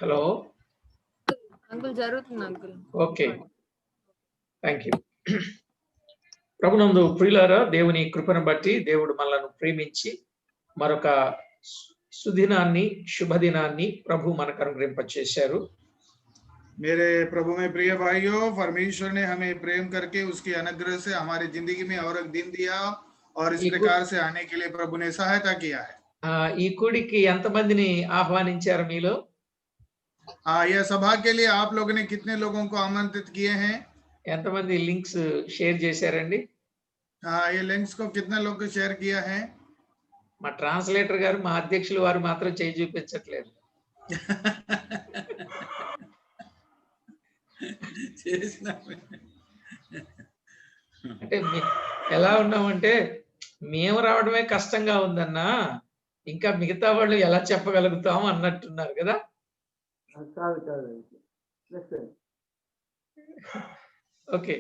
Hello. Uncle జరుగుతుంది uncle. Okay, thank you. ప్రభునందు ప్రియులారా, దేవుని కృపను బట్టి దేవుడు మనలను ప్రేమించి మరొక సుదినాన్ని శుభదినాన్ని ప్రభు మనకు అనుగ్రహింపచేశారు. मेरे प्रभु में प्रिय भाइयों, परमेश्वर ने हमें प्रेम करके उसकी अनुग्रह से हमारी जिंदगी में और एक दिन दिया और इस प्रकार से आने के लिए प्रभु ने सहायता किया है। ఈ కూడికి ఎంతమందిని ఆహ్వానించారు మీలో? यह सभा के लिए आप लोगों ने कितने लोगों को आमंत्रित किए हैं? ఎంతమంది లింక్స్ షేర్ చేశారండి? ये लिंक्स को कितने लोग को शेयर किया है? మా ట్రాన్స్లేటర్ గారు, మా అధ్యక్షులు వారు మాత్రం చేయి చూపించట్లేదు. అంటే ఎలా ఉన్నామంటే, మేము రావడమే కష్టంగా ఉందన్నా, ఇంకా మిగతా వాళ్ళు ఎలా చెప్పగలుగుతాం అన్నట్టున్నారు కదా. ఓకే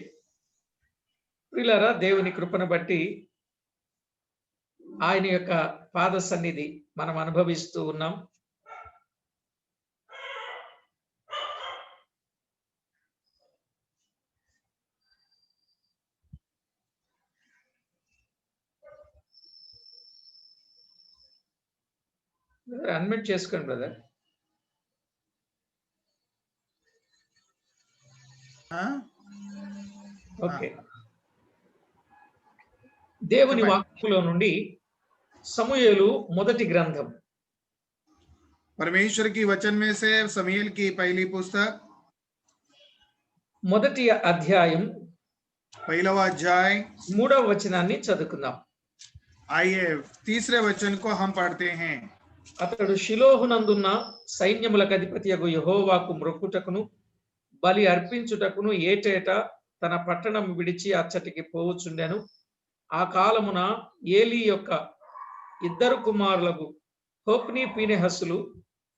ప్రియులారా, దేవుని కృపను బట్టి ఆయన యొక్క పాద సన్నిధి మనం అనుభవిస్తూ ఉన్నాం. అన్మ్యూట్ చేసుకోండి బ్రదర్. ఓకే. దేవుని వాక్యంలో నుండి సమూయేలు మొదటి గ్రంథం. परमेश्वर की वचन में से समूएल की पहली पुस्तक మొదటి అధ్యాయం 1వ अध्याय 3వ వచనాన్ని చదువుకుందాం. आइए तीसरे वचन को हम पढ़ते हैं। అతడు షిలోహునందున్న సైన్యములకు అధిపతియగు యెహోవాకు మ్రొక్కుటకును బలి అర్పించుటకును ఏటేటా తన పట్టణం విడిచి అచ్చటికి పోవుచుండెను. ఆ కాలమున ఏలీ యొక్క ఇద్దరు కుమారులకు హోప్ని పీనెహసులు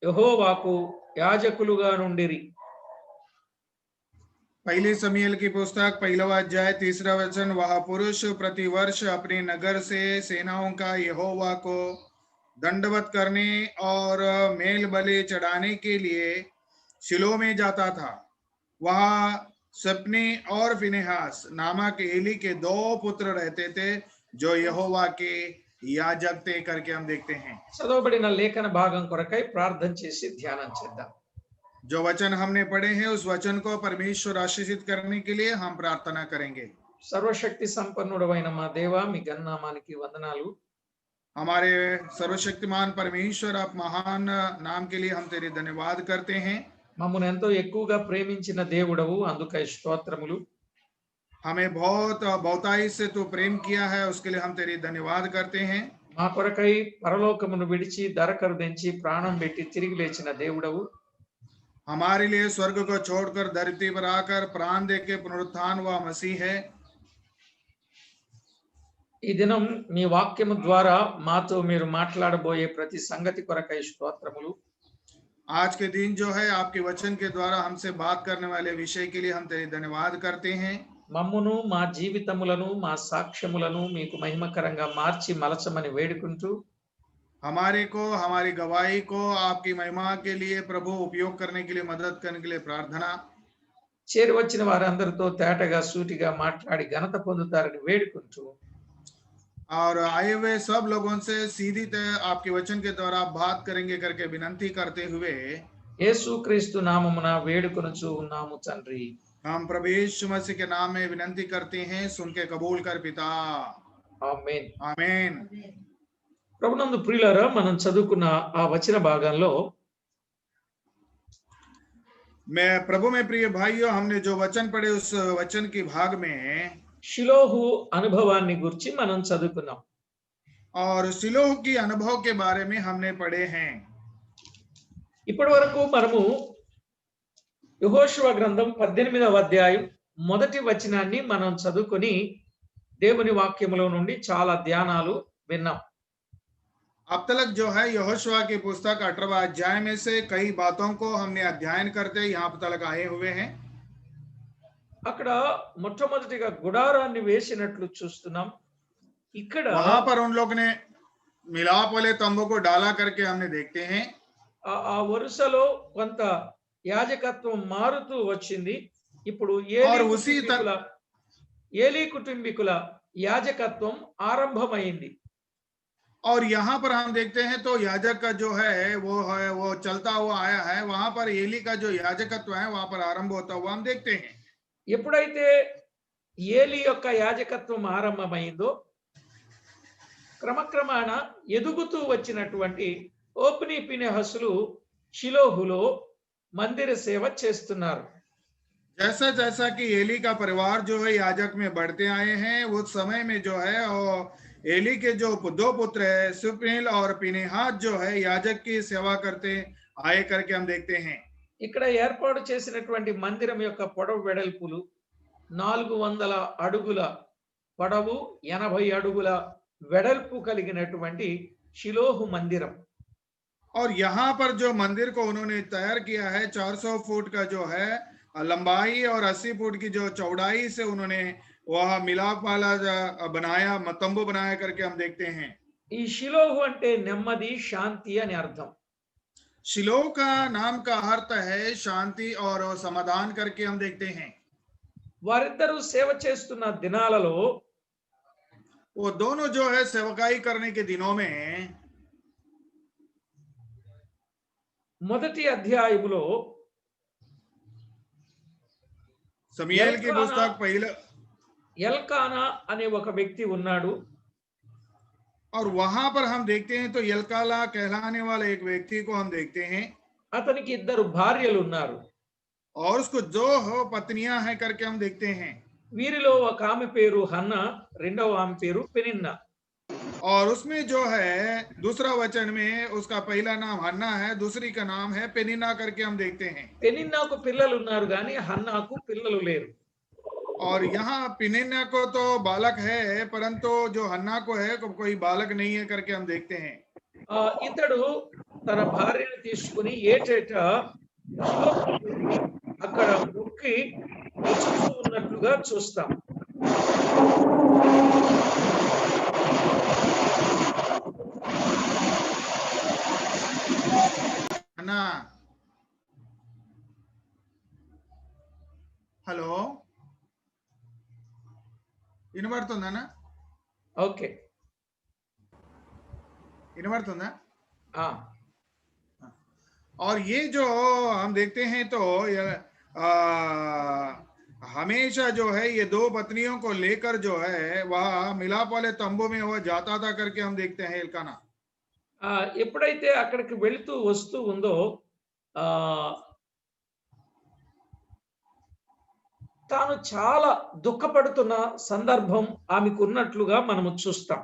యెహోవాకు యాజకులుగా నుండిరి. पहली समूएल की पुस्तक 1वा अध्याय 3रा वचन, वह पुरुष प्रतिवर्ष अपने नगर से सेनाओं का यहोवा को दंडवत करने और मेल बलि चढ़ाने के लिए शिलो में जाता था। वहाँ सपनी और फिनेहास नामक एली के 2 पुत्र रहते थे जो यहोवा के याजक थे करके हम देखते हैं। చదవబడిన లేఖన భాగం కొరకై ప్రార్థన చేసి ధ్యానం చేద్దాం. जो वचन हमने पढ़े हैं उस वचन को परमेश्वर आशीषित करने के लिए हम प्रार्थना करेंगे। సర్వశక్తి సంపన్నుడైన మా దేవా, మీ ఘననామానికి వందనాలు. हमारे सर्वशक्तिमान परमेश्वर, आप महान नाम के लिए हम तेरे धन्यवाद करते हैं। మమ్మల్ని ఎంతో ఎక్కువగా ప్రేమించిన దేవుడవు, అందుకై స్తోత్రములు. हमें बहुत बहुताई से तू प्रेम किया है, उसके लिए हम तेरी धन्यवाद करते हैं। మా కొరకై పరలోకమును విడిచి దరకరుదించి ప్రాణం పెట్టి తిరిగి లేచిన దేవుడవు. हमारे लिए स्वर्ग को छोड़कर धरती पर आकर प्राण दे के पुनरुत्थान हुआ मसीह है। ఈ దినం మీ వాక్యము ద్వారా మాతో మీరు మాట్లాడబోయే ప్రతి సంగతి కొరకై స్తోత్రములు. आज के दिन जो है आपके वचन के द्वारा हमसे बात करने वाले विषय के लिए हम तेरी धन्यवाद करते हैं। మమ్మును, మా జీవితములను, మా సాక్ష్యములను మీకు మహిమకరంగా మార్చి మలచమని వేడుకుంటూ, हमारे को, हमारी गवाही को आपकी महिमा के लिए प्रभु उपयोग करने के लिए, मदद करने के लिए प्रार्थना। చేరి వచ్చిన వారందరితో తేటగా సూటిగా మాట్లాడి ఘనత పొందుతారని వేడుకుంటూ, और आए हुए सब लोगों से सीधी आपके वचन के द्वारा बात करेंगे करके विनंती करते हुए యేసుక్రీస్తు నామమున వేడుకొనుచు ఉన్నాము తండ్రి. हम प्रभु यीशु मसीह के नाम में विनंती करते हैं, सुन के कबूल कर पिता। ఆమేన్. आमीन। ప్రభునందు ప్రియులారా, మనం చదువుకున్న ఆ వచన భాగంలో मैं प्रभु में प्रिय भाइयों, हमने जो वचन पढ़े उस वचन की भाग में షిలోహు అనుభవాన్ని గురించి మనం చదువుకున్నాం. और सिलोह की अनुभव के बारे में हमने पढ़े हैं। ఇప్పటి వరకు మనము యెహోషువ గ్రంథం 18వ అధ్యాయం మొదటి వచనాన్ని మనం చదువుకొని దేవుని వాక్యములో నుండి చాలా ధ్యానాలు విన్నాం. अब तक जो है यहोशुआ की पुस्तक 18वां अध्याय में से कई बातों को हमने अध्ययन करते यहाँ तक आए हुए हैं। అక్కడ మొట్టమొదటిగా గుడారాన్ని వేసినట్లు చూస్తున్నాం. ఇక్కడ वहां पर उन लोग ने मिलाप वाले तंबू को डाला करके हमने देखते हैं। ఆ వరుసలో కొంత యాజకత్వం మారుతూ వచ్చింది. ఇప్పుడు और उसी ఏలీ కుటుంబీకుల యాజకత్వం ఆరంభమైంది. और यहाँ पर हम देखते हैं तो याजक का जो है वो चलता हुआ आया है। वहां पर एली का जो याजकत्व है वहां पर आरंभ होता हुआ हम देखते हैं। ఎప్పుడైతే ఏలీ యొక్క యాజకత్వం ఆరంభమైందో క్రమక్రమాన ఎదుగుతూ వచ్చినటువంటి ఓప్నీ ఫినెహసులు షిలోహులో మందిర సేవ చేస్తున్నారు. जैसा जैसा कि एली का परिवार जो है याजक में बढ़ते आए हैं, उस समय में जो है और एली के जो दो पुत्र है सुपनील और पिनेहास जो है याजक की सेवा करते आए करके हम देखते हैं। ఇక్కడ ఏర్పాటు చేసినటువంటి మందిరం యొక్క పొడవు వెడల్పులు 400 అడుగుల పొడవు 80 అడుగుల వెడల్పు కలిగినటువంటి షిలోహు మందిరం. और यहाँ पर जो मंदिर को उन्होंने तैयार किया है 400 फुट का जो है लंबाई और 80 फुट की जो चौड़ाई से उन्होंने वह मिलाप वाला बनाया, तंबू बनाया करके हम देखते हैं। ఈ షిలోహు అంటే నెమ్మది శాంతి అని అర్థం. शिलो का नाम का अर्थ है शांति और समाधान करके हम देखते हैं। వారిద్దరూ సేవ చేస్తున్న దినాలలో वो दोनों जो है सेवकाई करने के दिनों में మొదటి అధ్యాయములో సమూయేలు की पुस्तक पहला ఎల్కానా అనే ఒక వ్యక్తి ఉన్నాడు. और वहां पर हम देखते हैं तो यल्काला कहलाने वाले एक व्यक्ति को हम देखते हैं అతనికి ఇద్దరు భార్యలు ఉన్నారు. और उसको जो हो पत्नियां हैं करके हम देखते हैं। వీరిలో ఒక ఆమె పేరు హన్నా, రెండవ ఆమె పేరు పెనిన్నా. और उसमें जो है दूसरा वचन में उसका पहला नाम हन्ना है, दूसरी का नाम है पेनिना करके हम देखते हैं। పెనిన్నాకు పిల్లలు ఉన్నారు కానీ హన్నాకు పిల్లలు లేరు. और यहाँ पेनिना को तो बालक है परंतु जो हन्ना को है कोई बालक नहीं है करके हम देखते हैं। ఇతడు తన భార్యను తీసుకుని ఏటేటా అక్కడ మొక్కి వస్తూ ఉన్నట్లుగా చూస్తాం. हन्ना హలో వినబడుతుందా? ఓకే, వినబడుతుందా? ఆ और ये जो हम देखते हैं तो हमेशा जो है ये दो पत्नियों को लेकर जो है वह मिलाप वाले तंबू में वो जाता था करके हम देखते हैं एल्काना। ఎప్పుడైతే అక్కడికి వెళుతూ వస్తూ ఉందో తాను చాలా దుఃఖపడుతున్న సందర్భం ఆమెకు ఉన్నట్లుగా మనము చూస్తాం.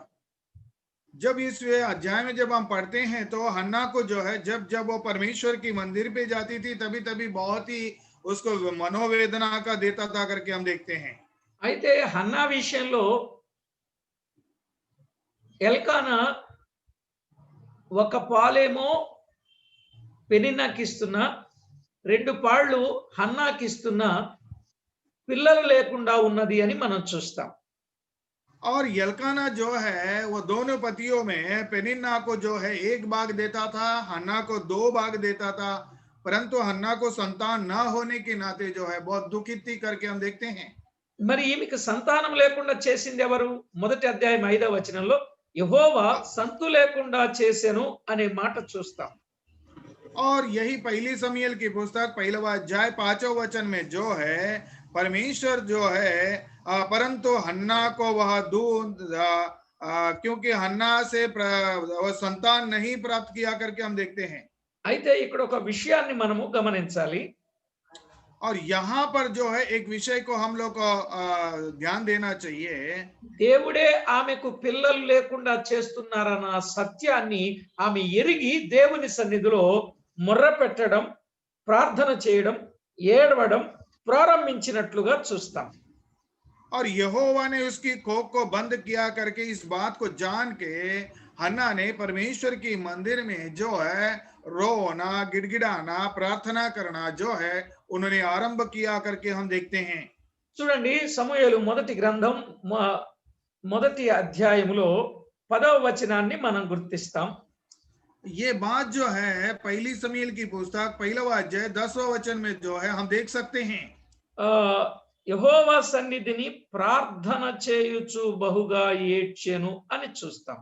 जब इस अध्याय में जब हम पढ़ते हैं तो हन्ना को जो है जब वो परमेश्वर की मंदिर पे जाती थी तभी बहुत ही उसको मनोवेदना का देता था करके हम देखते हैं। అయితే హన్నా విషయంలో ఎల్కానా ఒక పాలేమో పెనిన్నాకిస్తున్నా, 2 పాళ్ళు హన్నాకిస్తున్నా పిల్లలు లేకుండా ఉన్నది అని మనం చూస్తాం. और यल्काना जो है वो दोनों पतियों में पेनिन्ना को जो है 1 भाग देता था, हन्ना को 2 भाग देता था, परंतु हन्ना को संतान ना होने के नाते जो है बहुत दुखित थी करके हम देखते हैं। మరి ఈమెకు సంతానం లేకుండా చేసింది ఎవరు? మొదటి అధ్యాయం 5వ వచనంలో యెహోవా సంతు లేకుండా చేసెను అనే మాట చూస్తాం. और यही पहली समूएल की पुस्तक 1वां अध्याय 5वें वचन में जो है परमेश्वर जो है परंतु हन्ना को वह दूध क्योंकि हन्ना से संतान नहीं प्राप्त किया करके हम देखते हैं। అయితే ఇక్కడ ఒక విషయాన్ని మనము గమనించాలి. और यहाँ पर जो है एक विषय को हम लोग को ध्यान देना चाहिए। దేవుడే ఆమెకు పిల్లలు లేకుండా చేస్తున్నారన్న సత్యాన్ని ఆమె ఎరిగి దేవుని సన్నిధిలో మొర్ర పెట్టడం, ప్రార్థన చేయడం, ఏడవడం ప్రారంభించినట్లుగా చూస్తాం. और यहोवा ने उसकी कोख को बंद किया करके इस बात को जान के हन्ना ने परमेश्वर की मंदिर में जो है रोना, गिड़गिड़ाना, प्रार्थना करना जो है उन्होंने आरंभ किया करके हम देखते हैं। చూడండి, సమూయేలు మొదటి గ్రంథం మొదటి అధ్యాయములో 10వ వచనాన్ని మనం గుర్తిస్తాం. ये बात जो है पहली समूएल की पुस्तक पहला अध्याय 10वां वचन में जो है हम देख सकते हैं। ఆ యెహోవా సన్నిధిని ప్రార్థన చేయుచు బహుగా ఏడ్చెను అని చూస్తాం.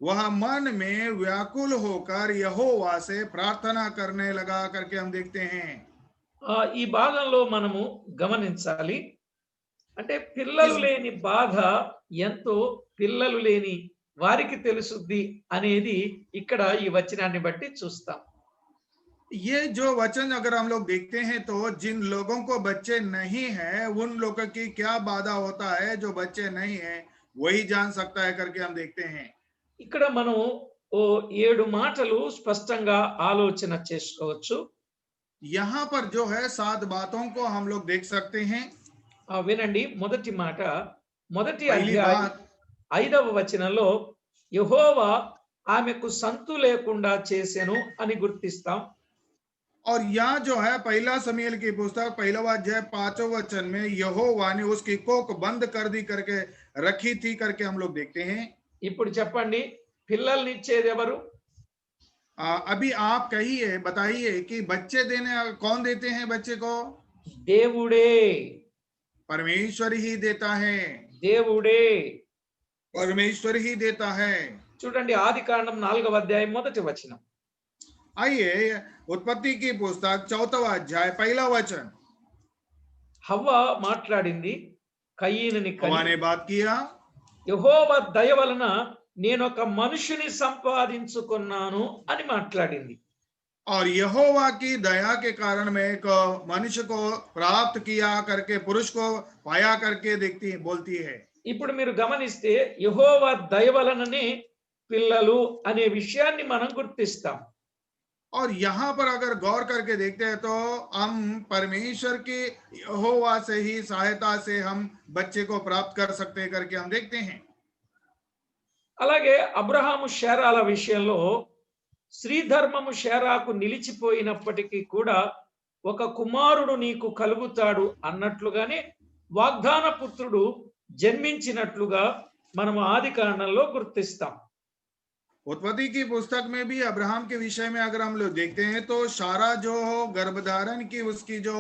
वह मन में व्याकुल होकर यहोवा से प्रार्थना करने लगा करके हम देखते हैं। ఈ భాగంలో మనము గమనించాలి. అంటే పిల్లలు इस లేని బాధ ఎంతో పిల్లలు లేని వారికి తెలుసుద్ది అనేది ఇక్కడ ఈ వచనాన్ని బట్టి చూస్తాం. ये जो वचन अगर हम लोग देखते हैं तो जिन लोगों को बच्चे नहीं हैं उन लोगों की क्या बाधा होता है, जो बच्चे नहीं हैं वही जान सकता है करके हम देखते हैं। ఇక్కడ మనం ఓ 7 మాటలు స్పష్టంగా ఆలోచన చేసుకోవచ్చు. यहाँ पर जो है 7 बातों को हम लोग देख सकते हैं। వినండి. మొదటి మాట, మొదటి पहली అధ్యాయం बात, 5వ వచనంలో యెహోవా ఆమెకు సంతు లేకుండా చేసెను అని గుర్తిస్తాం. और यहाँ जो है पहला समूएल की पुस्तक पहला अध्याय 5वां वचन में यहोवा ने उसकी कोख बंद कर दी करके रखी थी करके हम लोग देखते हैं। ఇప్పుడు చెప్పండి, పిల్లల్నిచ్చేది ఎవరు? अभी आप कहिए, बताइए कि बच्चे देने कौन देते हैं बच्चे को? దేవుడే. परमेश्वर ही देता है, దేవుడే. परमेश्वर ही देता है। చూడండి, ఆదికాండం 4వ అధ్యాయం మొదటి వచనం. आइए उत्पत्ति की पुस्तक 4वां अध्याय पहला वचन। హవ్వ మాట్లాడింది, కయీనుని हव्वा కని, ने बात किया, యెహోవా దయ వలన నేను ఒక మనుషుని సంపాదించుకున్నాను అని మాట్లాడింది. और यहोवा की दया के कारण मैं एक मनुष्य को प्राप्त किया करके, पुरुष को पाया करके बोलती है। ఇప్పుడు మీరు గమనిస్తే యెహోవా దయ వలననే పిల్లలు అనే విషయాన్ని మనం గుర్తిస్తాం. और यहाँ पर अगर गौर करके देखते हैं तो हम परमेश्वर की यहोवा से ही सहायता से हम बच्चे को प्राप्त कर सकते हैं करके हम देखते हैं। అలాగే అబ్రహాము షేరాల విషయంలో శ్రీధర్మము షేరాకు నిలిచిపోయినప్పటికీ కూడా ఒక కుమారుడు నీకు కలుగుతాడు అన్నట్లుగానే వాగ్దాన పుత్రుడు జన్మించినట్లుగా మనము ఆదికాండంలో గుర్తిస్తాం. उत्पत्ति की पुस्तक में भी अब्राहम के विषय में अगर हम लोग देखते हैं तो सारा जो गर्भधारण की उसकी जो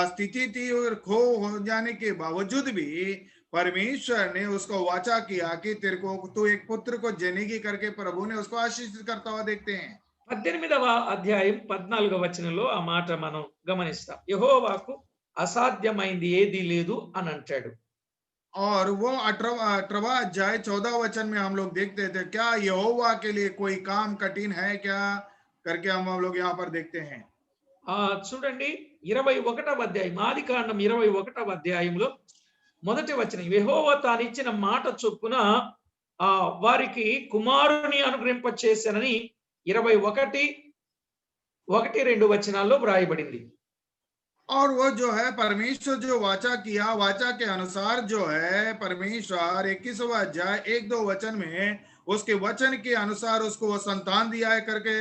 स्थिति थी और खो हो जाने के बावजूद भी परमेश्वर ने उसको वाचा किया कि तेरे को तू एक पुत्र को जनेगी करके प्रभु ने उसको आशीषित करता हुआ देखते हैं। 18వ అధ్యాయం 14వ వచనంలో ఆ మాట మనం గమనిస్తాం. యెహోవాకు అసాధ్యమైంది ఏదీ లేదు అని అంటాడు. और वो 18वां अध्याय 14 वचन में हम लोग देखते थे, क्या यहोवा के लिए कोई काम कठिन है क्या करके हम लोग यहाँ पर देखते हैं। చూడండి, 21వ అధ్యాయం, ఆదికాండం 21వ అధ్యాయంలో మొదటి వచనం, యెహోవా తానిచ్చిన మాట చొప్పున వారికి కుమారుని అనుగ్రహింప చేశానని 21:1-2 వచనాల్లో వ్రాయబడింది. और वो जो है परमेश्वर जो वाचा किया, वाचा के अनुसार जो है परमेश्वर 21वां अध्याय 1-2 वचन में उसके वचन के अनुसार उसको वो संतान दिया है करके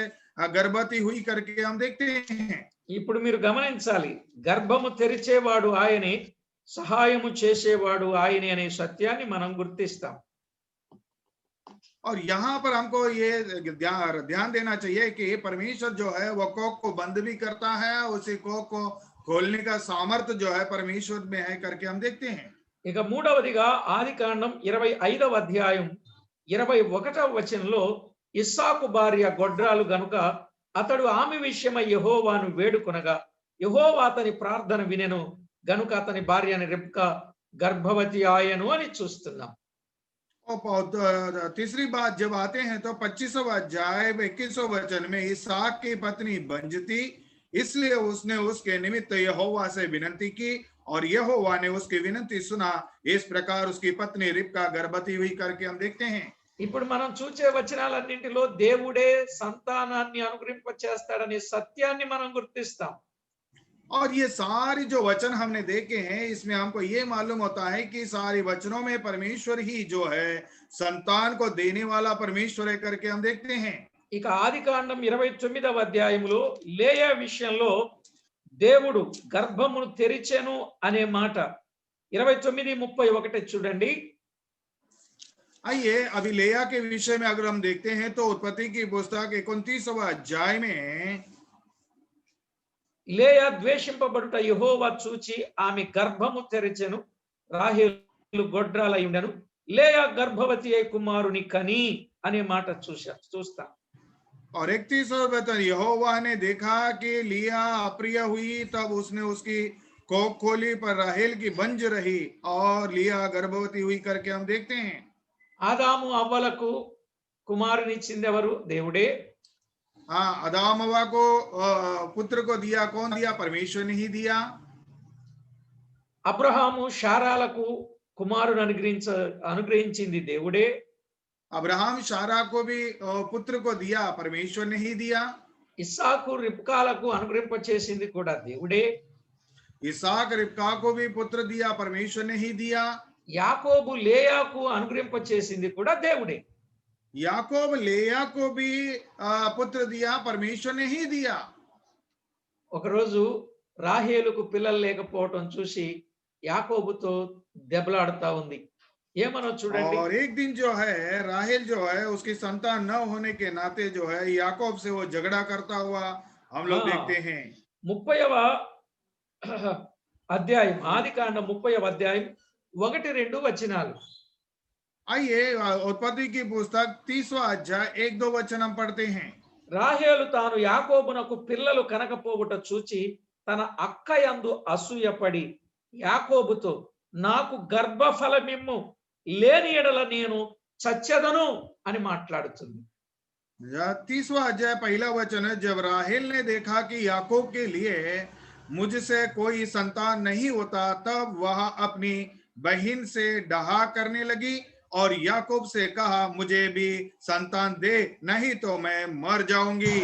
गर्भवती हुई करके हम देखते हैं। ఇప్పుడు మీరు గమనించాలి, గర్భము తెరిచేవాడు ఆయనే, సహాయము చేసేవాడు ఆయనే అనే సత్యాన్ని మనం గుర్తిస్తాం. और यहाँ पर हमको ये ध्यान देना चाहिए कि परमेश्वर जो है वो कोख को बंद भी करता है, उसी कोख को खोलने का सामर्थ्य जो है परमेश्वर में है करके हम देखते हैं। ఇక మూడవదిగా ఆదికాండం 25వ అధ్యాయం 21వ వచనంలో ఇస్సాకు భార్య గొడ్రాలు గనుక అతడు ఆమె విషయమై యెహోవాను వేడుకొనగా యెహోవా అతని ప్రార్థన వినెను గనుక అతని భార్య రెబ్కా గర్భవతి ఆయను అని చూస్తున్నాం. तीसरी बात जब आते हैं तो 25वां अध्याय 21वां वचन में इसहाक की पत्नी बंजती, इसलिए उसने उसके निमित्त यहोवा से विनती की और यहोवा ने उसकी विनती सुना, इस प्रकार उसकी पत्नी रिबका गर्भवती हुई करके हम देखते हैं। ఇప్పుడు మనం చూసే వచనాలన్నింటిలో దేవుడే సంతానాన్ని అనుగ్రహింప చేస్తాడనే సత్యాన్ని మనం గుర్తిస్తాం. और ये सारी जो वचन हमने देखे हैं इसमें हमको ये मालूम होता है कि सारी वचनों में परमेश्वर ही जो है संतान को देने वाला परमेश्वर है करके हम देखते हैं। ఇక ఆదికాండం 29వ అధ్యాయంలో లేయా విషయంలో దేవుడు గర్భమును తెరిచెను అనే మాట 29:31 చూడండి. आइए अभी लेया के विषय में अगर हम देखते हैं तो उत्पत्ति की पुस्तक 29वां अध्याय में లేయా ద్వేషింపబడుట యెహోవా చూచి ఆమె గర్భము తెరిచెను, రాహేలు గొడ్రాలై ఉండెను, లేయా గర్భవతి అయి కుమారుని కని అనే మాట చూస్తాం. और 31वां वचन, यहोवा ने देखा कि लिया अप्रिय हुई, तब उसने उसकी कोख खोली, पर राहेल की बंज रही और लिया गर्भवती हुई करके हम देखते हैं। ఆదాము అవ్వలకు కుమారునిచ్చింది ఎవరు? దేవుడే. हाँ, अदाम हव्वा को पुत्र को दिया, कौन दिया? परमेश्वर ने ही दिया। అబ్రహాము శారాలకు కుమారుని అనుగ్రహించింది దేవుడే. अब्राहम शारा को भी पुत्र को दिया, परमेश्वर ने ही दिया। ఇస్సాకు రిబ్కాలకు అనుగ్రహింప చేసింది కూడా దేవుడే. इसहाक रिबका को भी पुत्र दिया, परमेश्वर ने ही दिया। యాకోబు లేయాకు అనుగ్రహింప చేసింది కూడా దేవుడే. याकूब लेया को भी पुत्र दिया, परमेश्वर ने ही दिया। ఒకరోజు రాహేలుకు పిల్లలు లేకపోవటం చూసి యాకోబుతో దెబ్బలాడుతా ఉంది. ఏమనో చూడండి. और एक दिन जो है राहेल जो है उसकी संतान न होने के नाते जो है याकूब से वो झगड़ा करता हुआ हम लोग देखते हैं। 30వ అధ్యాయం, ఆదికాండం 30వ అధ్యాయం 1-2 వచనాలు. आइए उत्पत्ति की पुस्तक 30वां अध्याय 1-2 वचन हम पढ़ते हैं। రాహేలు తాను యాకోబునకు పిల్లలు కనకపోవుట చూచి తన అక్క యందు అసూయపడి యాకోబుతో, నాకు గర్భఫలమిమ్ము, లేని ఎడల నేను చచ్చెదను అని మాట్లాడుతుంది. 30वां अध्याय पहला वचन है, जब राहेल ने देखा कि याकूब के लिए मुझसे कोई संतान नहीं होता, तब वह अपनी बहन से डहा करने लगी और याकूब से कहा, मुझे भी संतान दे, नहीं तो मैं मर जाऊंगी।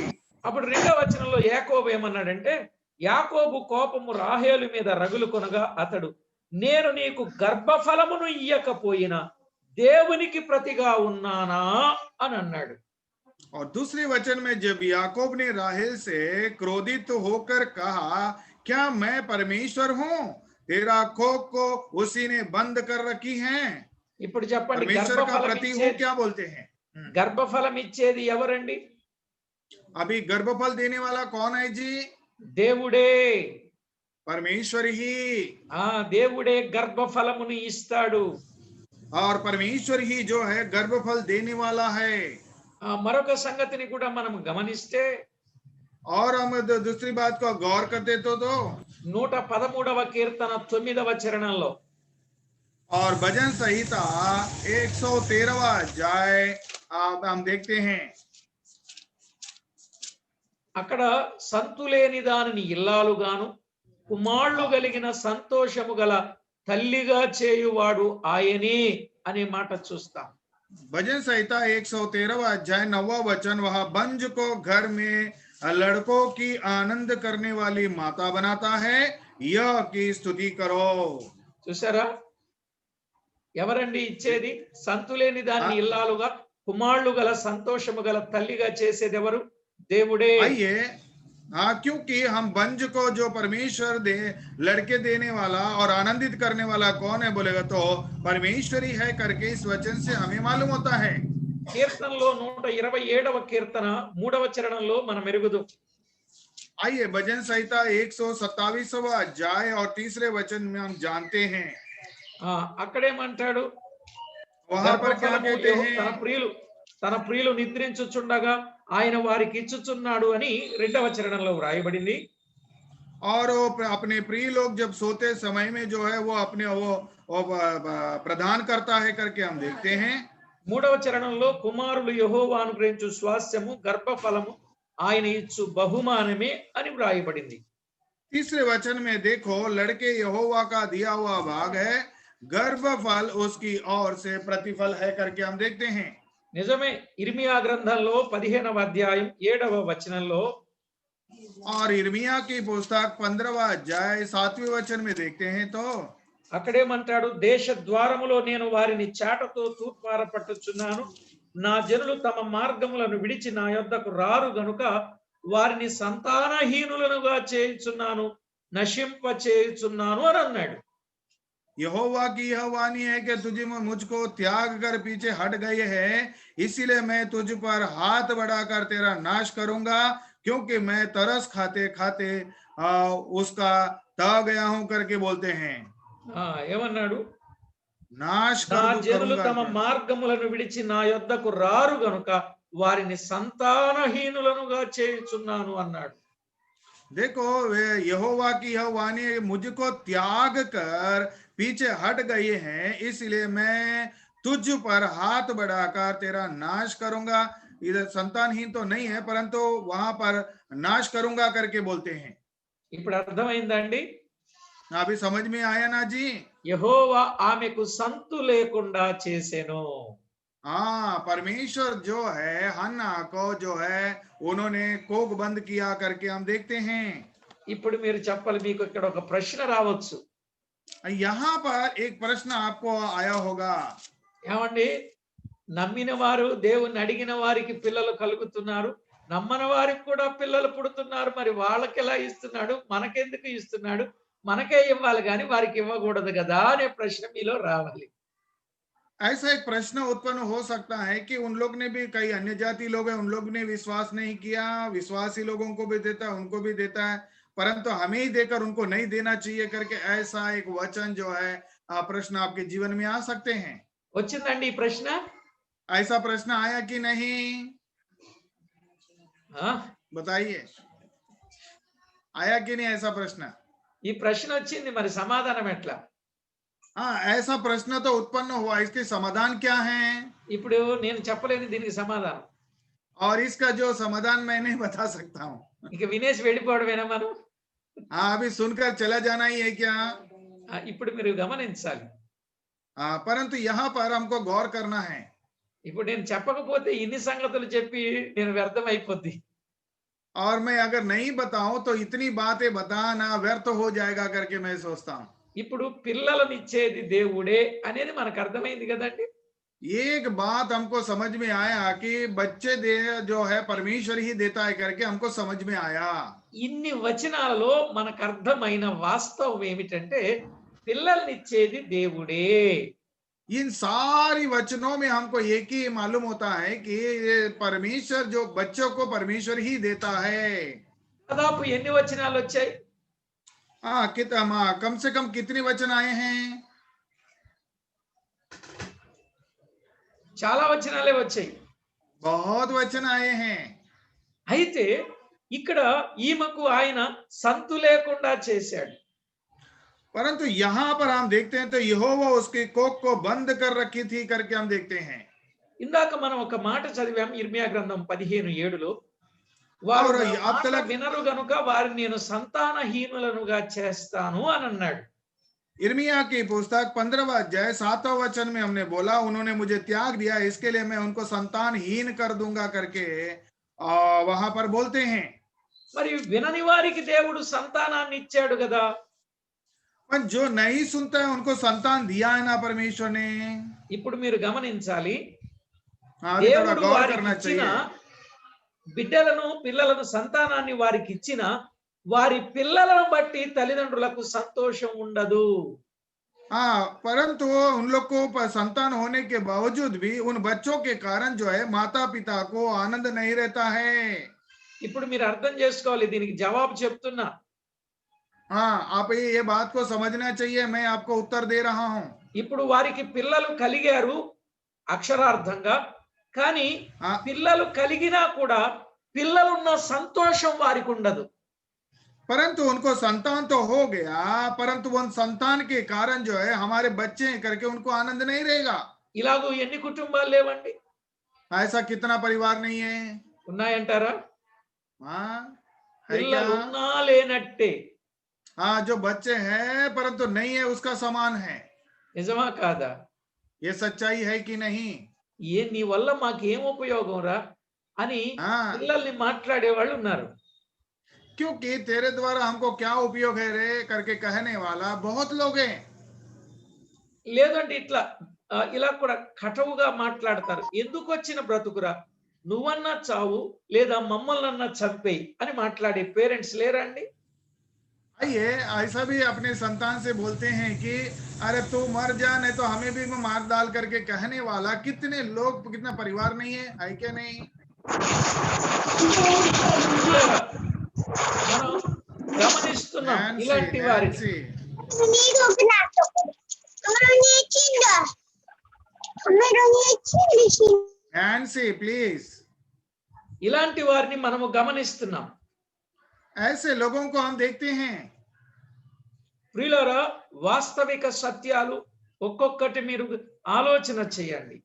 అప్పుడు 2వ వచనంలో యాకోబు ఏమన్నాడంటే, యాకోబు కోపము రాహేలు మీద రగులు కొనగా అతడు, నేను నీకు గర్భఫలమును ఇయ్యకపోయినా దేవునికి ప్రతిగా ఉన్నానా అని అన్నాడు. और दूसरे वचन में जब याकूब ने राहेल से क्रोधित होकर कहा, क्या मैं परमेश्वर हूं? तेरा कोख को उसी ने बंद कर रखी है। ఇప్పుడు చెప్పండి, परमेश्वर का प्रति हूं क्या बोलते हैं? గర్భఫలం ఇచ్చేది ఎవరండి? अभी गर्भफल देने वाला कौन है जी? దేవుడే. परमेश्वर ही। దేవుడే గర్భఫలమును ఇస్తాడు. और परमेश्वर ही जो है गर्भफल देने वाला है। మరొక సంగతిని కూడా మనం గమనిస్తే, और हम दूसरी बात को गौर करते तो 113వ కీర్తన 9వ చరణంలో, और भजन संहिता 113वां अध्याय हम देखते हैं। అక్కడ సంతులేని దానిని ఇల్లాలుగాను, కుమారులు కలిగిన సంతోషము గల తల్లిగా చేయువాడు ఆయనే అనే మాట చూస్తాం. भजन संहिता 113वां अध्याय 9वां वचन, वह बंज को घर में लड़कों की आनंद करने वाली माता बनाता है, यह की स्तुति करो। చూసారా? ఎవరండి ఇచ్చేది? సంతులేని దాన్ని ఇల్లాలుగా, కుమారులు గల సంతోషము గల తల్లిగా చేసేది ఎవరు? దేవుడే. आइए, हाँ, क्योंकि हम बंज को जो परमेश्वर दे लड़के देने वाला और आनंदित करने वाला कौन है बोलेगा तो परमेश्वर ही है करके इस वचन से हमें मालूम होता है। కీర్తనలో 127వ కీర్తన 3వ చరణంలో మనం ఎరుగుదు. आइए भजन संहिता 127वां अध्याय और 3रे वचन में हम जानते हैं। అక్కడేమంటాడు? वहां पर क्या कहते हैं? తన ప్రియులు నిద్రించుచుండగా ఆయన వారికి ఇచ్చుచున్నాడు అని 2వ చరణంలో వ్రాయబడింది. और अपने प्रिय लोग जब सोते समय में जो है वो अपने वो प्रदान करता है करके हम देखते हैं। 3వ చరణంలో కుమారులు యెహోవా అనుగ్రహించు స్వాస్థ్యము, గర్భఫలము ఆయన ఇచ్చు బహుమానమే అని వ్రాయబడింది. 3रे वचन में देखो, लड़के यहोवा का दिया हुआ भाग है, गर्भफल उसकी ओर से प्रतिफल है करके हम देखते हैं। నిజమే. ఇర్మియా గ్రంథంలో 15వ అధ్యాయం 7వ వచనంలో, और इर्मिया की पुस्तक 15वां अध्याय 7वें वचन में देखते हैं तो అక్కడేమంటాడు? దేశ ద్వారములో నేను వారిని చాటతో తూర్పార పట్టుచున్నాను, నా జనులు తమ మార్గములను విడిచి నా యొద్దకు రారు గనుక వారిని సంతానహీనులనుగా చేయుచున్నాను, నశింప చేయుచున్నాను అని అన్నాడు. यहोवा की यह वाणी है कि तुझे मुझको त्याग कर पीछे हट गए हैं, इसीलिए मैं तुझ पर हाथ बढ़ाकर तेरा नाश करूंगा, क्योंकि मैं तरस खाते खाते उसका ता गया हूं करके बोलते हैं। ఏమన్నాడు? नाश నా कर दू జనులు करूंगा తమ क्या? మార్గములను విడిచి నా యొద్దకు రారు గనుక వారిని సంతానహీనులనుగా చేయుచున్నాను అన్నాడు. देखो वे यहोवा की यह वाणी है, मुझको त्याग कर पीछे हट गए हैं, इसलिए मैं तुझ पर हाथ बढ़ाकर तेरा नाश करूंगा। इधर संतानहीन तो नहीं है, परंतु वहां पर नाश करूंगा करके बोलते हैं। ఇప్పుడు అర్థమైందండి? अभी समझ में आया ना जी? యెహోవా ఆమెకు సంతు లేకుండా చేసెను. हाँ, परमेश्वर जो है हन्ना को जो है उन्होंने कोख बंद किया करके हम देखते हैं। ఇప్పుడు మీరు చెప్పాలి, మీకు ఇక్కడ ఒక ప్రశ్న రావచ్చు. यहाँ पर एक प्रश्न आपको आया होगा, ఏమండి? నమ్మిన వారు దేవుణ్ణి అడిగిన వారికి పిల్లలు కలుగుతున్నారు, నమ్మని వారికి కూడా పిల్లలు పుడుతున్నారు, మరి వాళ్ళకి ఎలా ఇస్తున్నాడు, మనకెందుకు ఇస్తున్నాడు, మనకే ఇవ్వాలి కానీ వారికి ఇవ్వకూడదు కదా అనే ప్రశ్న మీలో రావాలి. ऐसा एक प्रश्न उत्पन्न हो सकता है कि उन लोग ने भी, कई अन्य जाति लोग हैं, उन लोग ने विश्वास नहीं किया, विश्वासी लोगों को भी देता है, उनको भी देता है, परंतु हमें ही देकर उनको नहीं देना चाहिए करके ऐसा एक वचन जो है प्रश्न आपके जीवन में आ सकते हैं। వచ్చిందండి ఈ ప్రశ్న? ऐसा प्रश्न आया कि नहीं? ఆ? बताइए, आया कि नहीं ऐसा प्रश्न? ఈ ప్రశ్న వచ్చింది, మరి సమాధానం ఎట్లా? हाँ, ऐसा प्रश्न तो उत्पन्न हुआ, इसके समाधान क्या है? ఇప్పుడు నేను చెప్పలేని దీనికి సమాధానం. और इसका जो समाधान मैं नहीं बता सकता हूँ। ఇక వినేసి వెళ్ళిపోవడమేనా మనం? हाँ, अभी सुनकर चला जाना ही है क्या? ఇప్పుడు మీరు గమనించాలి. परंतु यहाँ पर हमको गौर करना है। ఇప్పుడు నేను చెప్పకపోతే ఇన్ని సంగతులు చెప్పి నేను వ్యర్థం అయిపోద్ది. और मैं अगर नहीं बताऊं तो इतनी बातें बताना व्यर्थ हो जाएगा करके मैं सोचता हूँ। ఇప్పుడు పిల్లలనిచ్చేది దేవుడే అనేది మనకు అర్థమైంది కదండి. एक बात हमको समझ में आया कि बच्चे दे जो है परमेश्वर ही देता है करके हमको समझ में आया। ఇన్ని వచనాలలో మనకు అర్థమైన వాస్తవం ఏమిటంటే పిల్లల్నిచ్చేది దేవుడే. इन सारी वचनों में हमको एक ही मालूम होता है कि ये परमेश्वर जो बच्चों को परमेश्वर ही देता है। దాదాపు ఎన్ని వచనాలు వచ్చాయి? कम से कम कितने वचन आए हैं? చాలా వచనాలే వచ్చాయి. बहुत वचन आए हैं। అయితే ఇక్కడ ఈమెకు ఆయన సంతు లేకుండా చేశాడు. परंतु यहाँ पर हम देखते हैं तो यहोवा उसकी कोख को बंद कर रखी थी करके हम देखते हैं। ఇందాక మనం ఒక మాట చదివాం ఇర్మియా గ్రంథం 15:7లో, వారు और నా अब మాట तक వినరు గనుక వారిని నేను సంతానహీనులనుగా చేస్తాను అని అన్నాడు. इर्मिया की पुस्तक 15वां अध्याय 7वां वचन में हमने बोला, उन्होंने मुझे त्याग दिया, इसके लिए मैं उनको संतानहीन कर दूंगा करके वहां पर बोलते हैं। మరి వినని వారికి దేవుడు సంతానాన్ని ఇచ్చాడు కదా. पर जो नहीं सुनता है उनको संतान दिया है ना परमेश्वर ने। ఇప్పుడు మీరు గమనించాలి, अभी थोड़ा దేవుడు गौर వారికి करना ఇచ్చిన चाहिए। బిడ్డలను పిల్లలను సంతానాన్ని వారికి ఇచ్చిన వారి పిల్లలను బట్టి తల్లిదండ్రులకు సంతోషం ఉండదు. परंतु उन लोग को संतान होने के बावजूद भी उन बच्चों के कारण जो है माता पिता को आनंद नहीं रहता है। ఇప్పుడు మీరు అర్థం చేసుకోవాలి, దీనికి జవాబు చెప్తున్నా. आप ये बात को समझना चाहिए, मैं आपको उत्तर दे रहा हूँ। ఇప్పుడు వారికి పిల్లలు కలిగారు అక్షరార్థంగా, కానీ పిల్లలు కలిగినా కూడా పిల్లలున్న సంతోషం వారికి ఉండదు. परंतु उनको संतान तो हो गया, परंतु उन संतान के कारण जो है हमारे बच्चे करके उनको आनंद नहीं रहेगा। ఇలాగూ ఎన్ని కుటుంబాలు లేవండి? ऐसा कितना परिवार नहीं है? ఉన్నాయంటారా? हाँ, है क्या? పిల్లలు ఉన్నా లేనట్టే. हाँ, जो बच्चे हैं परंतु नहीं है उसका समान है। నిజమా కాదా? ये सच्चाई है कि नहीं? నీ వల్ల మాకేం ఉపయోగం రా అని हाँ, పిల్లల్ని మాట్లాడే వాళ్ళు ఉన్నారు. क्योंकि तेरे द्वारा हमको क्या उपयोग है रे करके कहने वाला बहुत लोग हैं। లేదంటే ఇలా కూడా కటవుగా మాట్లాడతారు. ఎందుకు వచ్చిన బ్రతుకురా, నువ్వన్నా చావు లేదా మమ్మల్నన్నా చంపేయి అని మాట్లాడే పేరెంట్స్ లేరా అండి? आइए ऐसा भी अपने संतान से बोलते हैं कि अरे तू मर जा नहीं तो हमें भी मार डाल करके कहने वाला कितने लोग, कितना परिवार नहीं है क्या नहीं? మనం గమనిస్తున్నాం नैन्सी ఇలాంటి వారిని. नैन्सी नैन्सी प्लीज, ఇలాంటి వారిని మనము గమనిస్తున్నాం. ऐसे लोगों को हम देखते हैं. ప్రియులారా, వాస్తవిక సత్యాలు ఒక్కొక్కటి మీరు ఆలోచన చేయండి.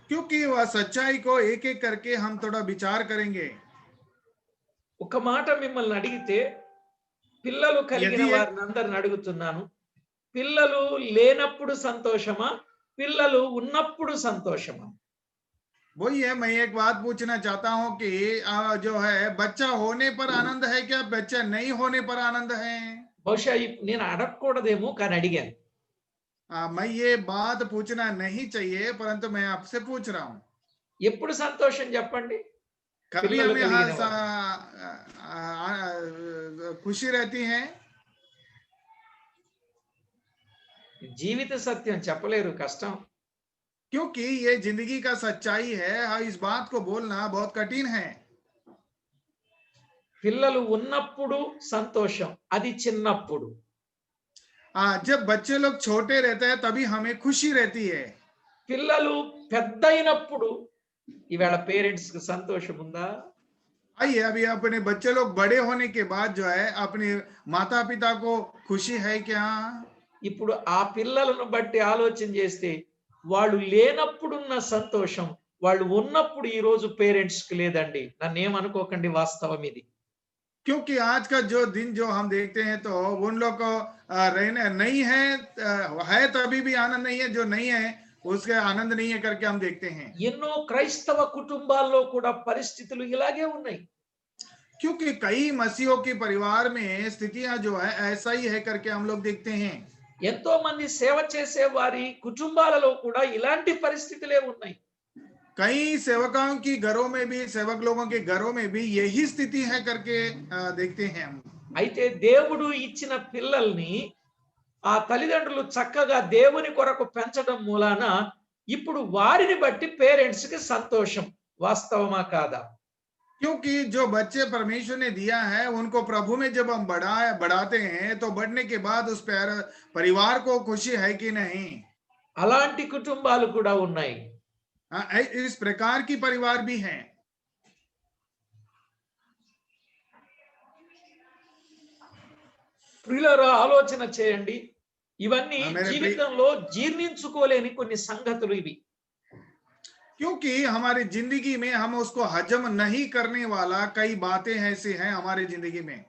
क्योंकि वह सच्चाई को एक एक करके हम थोड़ा विचार करेंगे. ఒక మాట మిమ్మల్ని అడిగితే, పిల్లలు కలిగిన यदि వారిని అందరిని అడుగుతున్నాను, పిల్లలు లేనప్పుడు సంతోషమా, పిల్లలు ఉన్నప్పుడు సంతోషమా? वही है, मैं एक बात पूछना चाहता हूं कि जो है बच्चा होने पर आनंद है क्या, बच्चा नहीं होने पर आनंद है? బహుశా నేను అడగకూడదేమో కానీ అడిగాను. मैं ये बात पूछना नहीं चाहिए परंतु मैं आपसे पूछ रहा हूँ. ఎప్పుడు సంతోషం చెప్పండి? कभी पिल्लल हमें कलिगिन खुशी रहती है. జీవిత సత్యం చెప్పలేరు, కష్టం. क्योंकि ये जिंदगी का सच्चाई है, इस बात को बोलना बहुत कठिन है. పిల్లలు ఉన్నప్పుడు సంతోషం, అది చిన్నప్పుడు. जब बच्चे लोग छोटे रहते हैं तभी हमें खुशी रहती है. పిల్లలు పెద్దయినప్పుడు ఈవేళ పేరెంట్స్ కి సంతోషం ఉందా? आइए अभी अपने बच्चे लोग बड़े होने के बाद जो है अपने माता पिता को खुशी है क्या? ఇప్పుడు ఆ పిల్లలను బట్టి ఆలోచన చేస్తే, వాళ్ళు లేనప్పుడున్న సంతోషం వాళ్ళు ఉన్నప్పుడు ఈ రోజు పేరెంట్స్ కి లేదండి. నన్నేమనుకోకండి, వాస్తవం ఇది. क्योंकि आज का जो दिन जो हम देखते हैं तो उन लोग को रहने नहीं है तभी भी आनंद नहीं है, जो नहीं है उसके आनंद नहीं है करके हम देखते हैं. ఎన్నో క్రైస్తవ కుటుంబాల్లో కూడా పరిస్థితులు ఇలాగే ఉన్నాయి. क्योंकि कई मसीहों के परिवार में स्थितियां जो है ऐसा ही है करके हम लोग देखते हैं. ఎంతో మంది సేవ చేసే వారి కుటుంబాలలో కూడా ఇలాంటి పరిస్థితులే ఉన్నాయి. कई सेवकों की घरों में भी, सेवक लोगों के घरों में भी यही स्थिति है करके देखते हैं हम. అయితే దేవుడు ఇచ్చిన పిల్లల్ని ఆ తల్లిదండ్రులు చక్కగా దేవుని కొరకు పెంచడం మూలాన ఇప్పుడు వారిని బట్టి పేరెంట్స్ కి సంతోషం. వాస్తవమా కాదా? क्योंकि जो बच्चे परमेश्वर ने दिया है उनको प्रभु में जब हम बढ़ाते हैं तो बढ़ने के बाद उस परिवार को खुशी है कि नहीं? అలాంటి కుటుంబాలు కూడా ఉన్నాయి. इस प्रकार की परिवार भी हैं. ప్రియులారా, ఆలోచన చేయండి. ఇవన్నీ मेरे జీవితంలో జీర్ణించుకోలేని కొన్ని సంగతులు ఇవి. क्योंकि हमारी जिंदगी में हम उसको हजम नहीं करने वाला कई बातें ऐसी हैं हमारी जिंदगी में.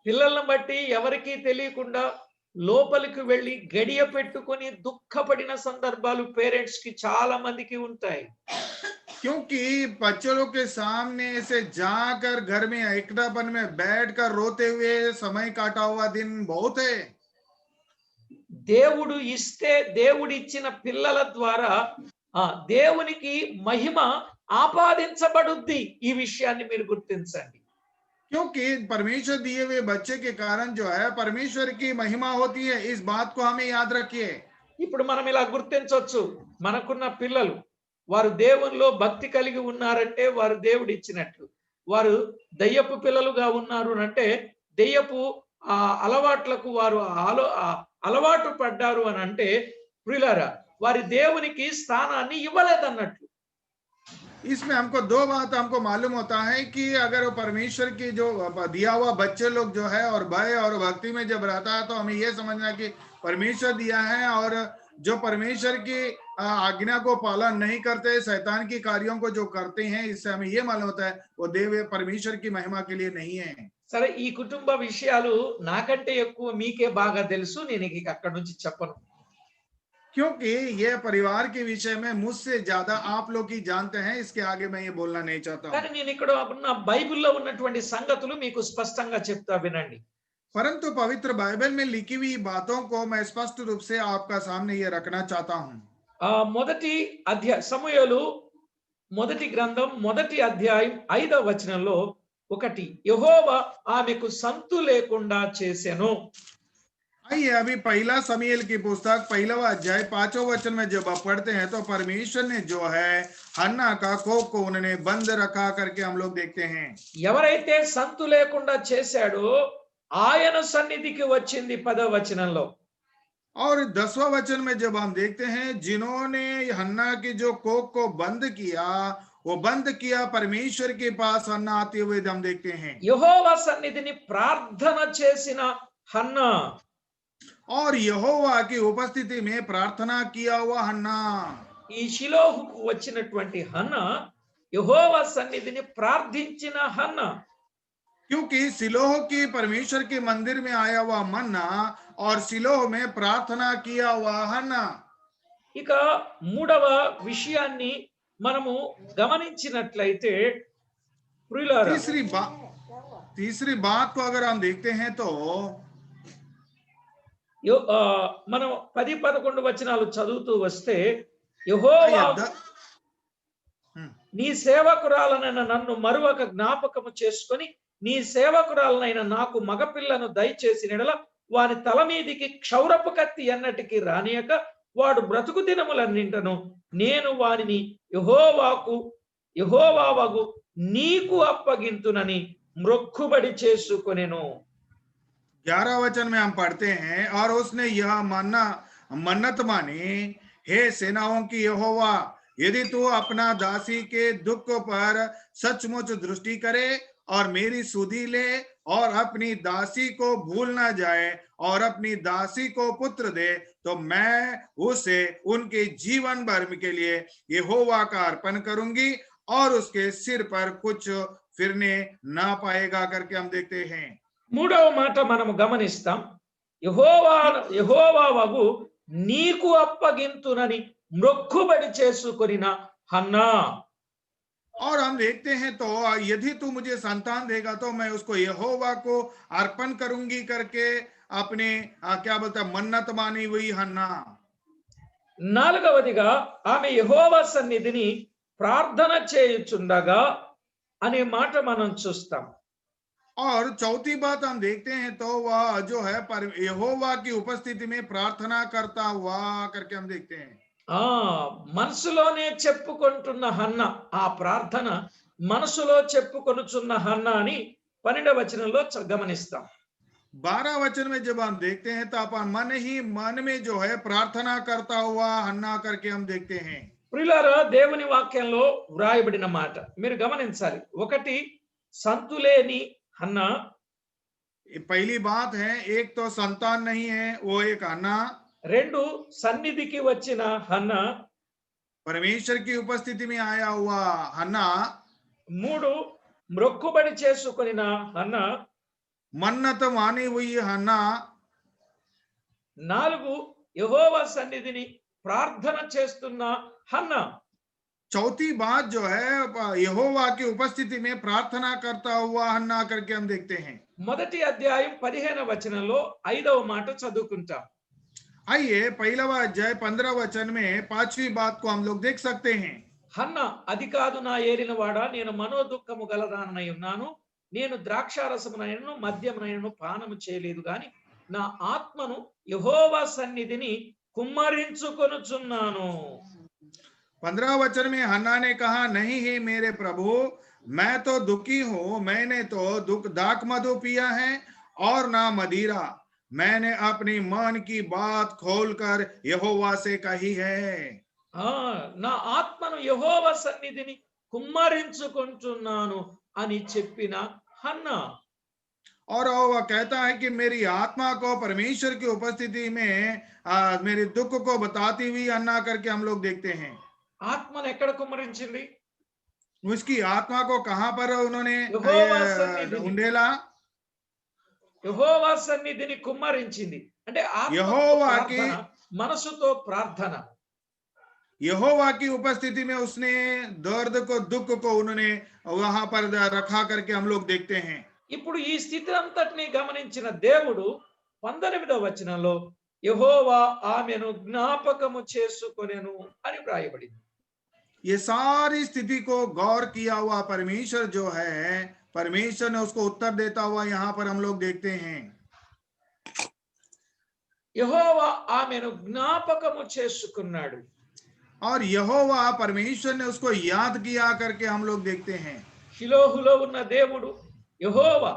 పిల్లలను బట్టి ఎవరికీ తెలియకుండా లోపలికి వెళ్ళి గడియ పెట్టుకొని దుఃఖపడిన సందర్భాలు పేరెంట్స్ కి చాలా మందికి ఉంటాయి. क्योंकि बच्चों के सामने से जाकर घर में एकटापन में बैठकर रोते हुए समय काटा हुआ दिन बहुत है. దేవుడు ఇస్తే దేవుడిచ్చిన పిల్లల ద్వారా దేవునికి మహిమ ఆపాదించబడుద్ది. ఈ విషయాన్ని మీరు గుర్తించండి. क्योंकि परमेश्वर दिए हुए बच्चे के कारण जो है परमेश्वर की महिमा होती है, इस बात को हमें याद रखिए. ఇప్పుడు మనం ఇలా గుర్తించవచ్చు, మనకున్న పిల్లలు వారు దేవునిలో భక్తి కలిగి ఉన్నారంటే వారు దేవుడు ఇచ్చినట్లు. వారు దయ్యపు పిల్లలుగా ఉన్నారు అంటే దయ్యపు అలవాట్లకు వారు అలవాటు పడ్డారు అని అంటే, ప్రియులారా, వారి దేవునికి స్థానాన్ని ఇవ్వలేదన్నట్లు. इसमें हमको दो बात हमको मालूम होता है कि अगर वो परमेश्वर की जो दिया हुआ बच्चे लोग जो है और भय और भक्ति में जब रहता है तो हमें ये समझना कि परमेश्वर दिया है, और जो परमेश्वर की आज्ञा को पालन नहीं करते, शैतान की कार्यों को जो करते हैं, इससे हमें ये मालूम होता है वो देव परमेश्वर की महिमा के लिए नहीं है. సరే, ఈ కుటుంబ విషయాలు నాకంటే ఎక్కువ మీకే బాగా తెలుసు, నేను ఇక అక్కడి నుంచి చెప్పను. क्योंकि ये परिवार के विषय में मुझसे ज्यादा आप लोग ही जानते हैं, इसके आगे मैं ये बोलना नहीं चाहता हूँ. కానీ నేను ఇక్కడ ఉన్న బైబిల్లో ఉన్నటువంటి సంగతులు మీకు స్పష్టంగా చెప్తా, వినండి. परंतु पवित्र बाइबल में लिखी हुई बातों को मैं स्पष्ट रूप से आपका सामने ये रखना चाहता हूँ. మొదటి అధ్యాయం, సమూయేలు మొదటి గ్రంథం మొదటి అధ్యాయం 5వ వచనంలో ఒకటి యెహోవా ఆమెకు సంతు లేకుండా చేసెను. आइए अभी पहला समूएल की पुस्तक पहला अध्याय 5वें वचन में जब आप पढ़ते हैं तो परमेश्वर ने जो है हन्ना का कोख को उन्होंने बंद रखा करके हम लोग देखते हैं। ఎవరైతే సంతు లేకుండా చేశాడో ఆయన సన్నిధికి వచ్చింది 10వ వచనంలో. और 10वां वचन में जब हम देखते हैं जिन्होंने हन्ना की जो कोख को बंद किया वो बंद किया परमेश्वर के पास हन्ना आते हुए हम देखते हैं। యెహోవా సన్నిధిని ప్రార్థన చేసిన హన్నా, और यहोवा की उपस्थिति में प्रार्थना किया हुआ हन्ना। ఈ షిలోహుకు వచ్చినటువంటి హన్నా యెహోవా సన్నిధిని ప్రార్థించిన హన్నా. क्योंकि सिलोह की परमेश्वर के मंदिर में आया हुआ मन्ना और सिलोह में प्रार्थना किया हुआ हन्ना। ఇక మూడవ విషయాన్ని మనము గమనించినట్లయితే ప్రియులారా, तीसरी बात को अगर हम देखते हैं तो మనం 10-11 వచనాలు చదువుతూ వస్తే యెహోవా నీ సేవకురాలనైన నన్ను మరువక జ్ఞాపకము చేసుకొని నీ సేవకురాలనైన నాకు మగపిల్లను దయచేసిన యెడల వాని తల మీదికి క్షౌరపు కత్తి ఎన్నటికి రానియక వాడు బ్రతుకు దినములన్నింటను నేను వానిని యెహోవావగు నీకు అప్పగింతునని మ్రొక్కుబడి చేసుకొనెను. 11 वचन में हम पढ़ते हैं और उसने यह मन्नत मानी, हे सेनाओं की यहोवा, यदि तू अपना दासी के दुख पर सचमुच दृष्टि करे और मेरी सुधि ले और अपनी दासी को भूल ना जाए और अपनी दासी को पुत्र दे तो मैं उसे उनके जीवन भर के लिए यहोवा का अर्पण करूंगी और उसके सिर पर कुछ फिरने ना पाएगा करके हम देखते हैं। మూడవ మాట మనము గమనిస్తాం, యెహోవావగు నీకు అప్పగింతునని మ్రొక్కుబడి చేసుకొనిన హన్నా. और हम देखते हैं तो यदि तू मुझे संतान देगा तो मैं उसको यहोवा को अर्पण करूंगी करके अपने क्या बोलता मन्नत मानी हुई हन्ना। నాలుగవదిగా ఆమె యెహోవా సన్నిధిని ప్రార్థన చేయుచుండగా అనే మాట మనం చూస్తాం. और चौथी बात हम देखते हैं तो वह जो है पर यहोवा की उपस्थिति में प्रार्थना करता हुआ करके हम देखते हैं। మనసులోనే చెప్పుకుంటున్న హన్న, ఆ ప్రార్థన మనసులో చెప్పుకొనుచున్న హన్న అని 12వ వచనంలో గమనిస్తాం. 12 वचन में जब हम देखते हैं तो अपन मन ही मन में जो है प्रार्थना करता हुआ हन्ना करके हम देखते हैं। ప్రియులారా, దేవుని వాక్యంలో వ్రాయబడిన మాట మీరు గమనించాలి. ఒకటి సంతులేని हन्ना, पहली बात है एक तो संतान नहीं है वो एक हन्ना। రెండు సన్నిధికి వచ్చిన హన్నా, परमेश्वर की उपस्थिति में आया हुआ हन्ना। మూడు మ్రొక్కుబడి చేసుకొనిన హన్నా, मन्नत मानी हुई हन्ना। నాలుగు యెహోవా సన్నిధిని ప్రార్థన చేస్తున్న హన్నా. चौथी बात जो है यहोवा की उपस्थिति में प्रार्थना करता हुआ हन्ना करके हम देखते हैं। మొదటి అధ్యాయం 15వ వచనంలో 5వ మాట చదువుకుంటాం. आइए पहला अध्याय 15 वचन में 5वीं बात को हम लोग देख सकते हैं। హన్నా, అది కాదు నా ఏలినవాడా, నేను మనోదుఃఖము గలదానై ఉన్నాను, నేను ద్రాక్షారసమునైనను మద్యమునైనను పానము చేయలేదు గాని నా ఆత్మను యెహోవా సన్నిధిని కుమ్మరించుకొనుచున్నాను. 15 वचन में हन्ना ने कहा, नहीं है मेरे प्रभु, मैं तो दुखी हूं, मैंने तो दाख मधु पिया है और ना मदिरा, मैंने अपनी मन की बात खोलकर यहोवा से कही है। నా ఆత్మను యెహోవా సన్నిధిని కుమ్మరించుకుంటున్నాను అని చెప్పిన హన్నా. और वह कहता है कि मेरी आत्मा को परमेश्वर की उपस्थिति में मेरे दुख को बताती हुई हन्ना करके हम लोग देखते हैं। ఆత్మను ఎక్కడ కుమ్మరించింది? उसकी आत्मा को कहां पर उन्होंने उंडेला? యెహోవా సన్నిధిని కుమ్మరించింది అంటే యెహోవాకి మనసుతో ప్రార్థన. यहोवा की उपस्थिति में उसने दर्द को दुख को उन्होंने वहां पर रखा करके हम लोग देखते हैं। ఇప్పుడు ఈ స్థితి అంతటిని గమనించిన దేవుడు 19వ వచనంలో యెహోవా ఆమెను జ్ఞాపకము చేసుకొనెను అని వ్రాయబడింది. ये सारी स्थिति को गौर किया हुआ परमेश्वर जो है परमेश्वर ने उसको उत्तर देता हुआ यहाँ पर हम लोग देखते हैं। యెహోవా ఆమెను జ్ఞాపకము చేసుకున్నాడు. और यहोवा परमेश्वर ने उसको याद किया करके हम लोग देखते हैं। షిలోహులో ఉన్న దేవుడు యెహోవా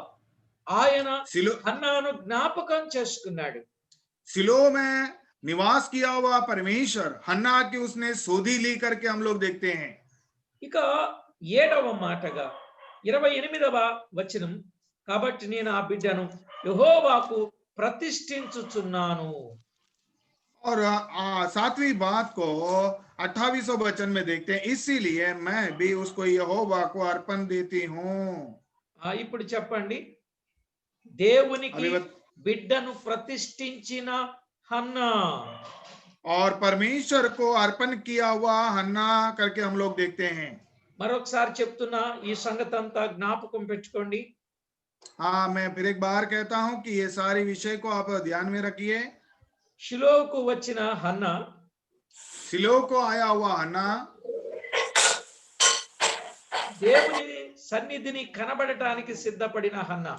ఆయన सिलो హన్నాను జ్ఞాపకం చేసుకున్నాడు. सिलो में निवास किया हुआ परमेश्वर हन्ना की उसने सोधी ली करके हम लोग देखते हैं। ఇక 7వ మాటగా 28వ వచనం, కాబట్టి నేను ఆ బిడ్డను యెహోవాకు ప్రతిష్ఠించుచున్నాను. और 7वीं बात को 28वें वचन में देखते हैं, इसीलिए मैं भी उसको यहोवा को अर्पण देती हूँ। ఇప్పుడు చెప్పండి, దేవునికి अभी बत- బిడ్డను ప్రతిష్ఠించిన హన్నా, और परमेश्वर को अर्पण किया हुआ हन्ना करके हम लोग देखते हैं। మరొకసారి చెప్తున్నా, ఈ సంగతి అంతా జ్ఞాపకం పెట్టుకోండి. हाँ, मैं फिर एक बार कहता हूं कि ये सारे विषय को आप ध्यान में रखिए। షిలోకు వచ్చిన హన్నా सिलो को आया हुआ हन्ना దేవుని సన్నిధిని కనబడటానికి సిద్ధపడిన హన్నా.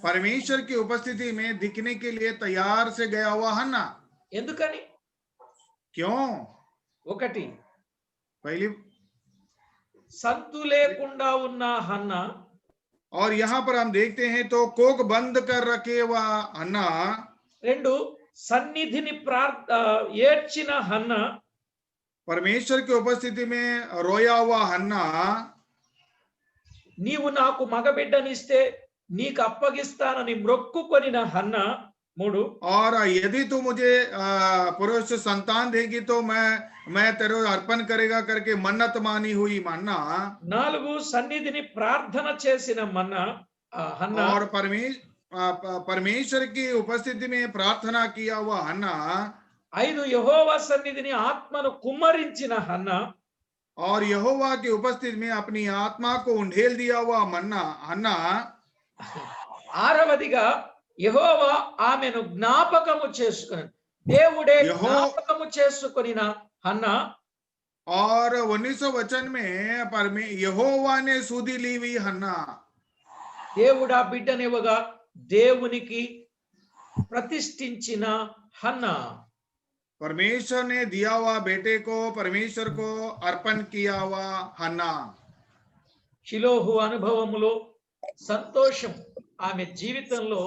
परमेश्वर की उपस्थिति में दिखने के लिए तैयार से गया हुआ हन्ना। ఎందుకని? क्यों? ఒకటి, पहली, సంతు లేకుండా ఉన్న హన్నా, और यहाँ पर हम देखते हैं तो कोक बंद कर रखे हुआ हन्ना। 2 సన్నిధిని ఏడ్చిన హన్నా, परमेश्वर की उपस्थिति में रोया हुआ हन्ना। నీవు నాకు మగబిడ్డనిస్తే నీకు అప్పగిస్తానని మ్రొక్కుకొనిన హన్నా. 3 और यदि तू मुझे पुरुष संतान देगी तो मैं तेरे अर्पण करेगा करके मन्नत मानी हुई हन्ना। 4 సన్నిధిని ప్రార్థన చేసిన హన్నా. और परमेश्वर की उपस्थिति में प्रार्थना किया हुआ हन्ना। 5 యెహోవా సన్నిధిని ఆత్మను కుమ్మరించిన హన్నా. और यहोवा की उपस्थिति में अपनी आत्मा को उंडेल दिया हुआ हन्ना। 6వదిగా యెహోవా ఆమెను జ్ఞాపకము చేసుకుని, దేవుడే జ్ఞాపకము చేసుకొనిన హన్నా. और 19 वचन में यहोवा ने सूदी ली हुई हन्ना। దేవుడా బిడ్డనివ్వగా దేవునికి ప్రతిష్ఠించిన హన్నా. परमेश्वर ने दिया हुआ बेटे को परमेश्वर को अर्पण किया हुआ हन्ना। షిలోహు అనుభవములో సంతోషం ఆమె జీవితంలో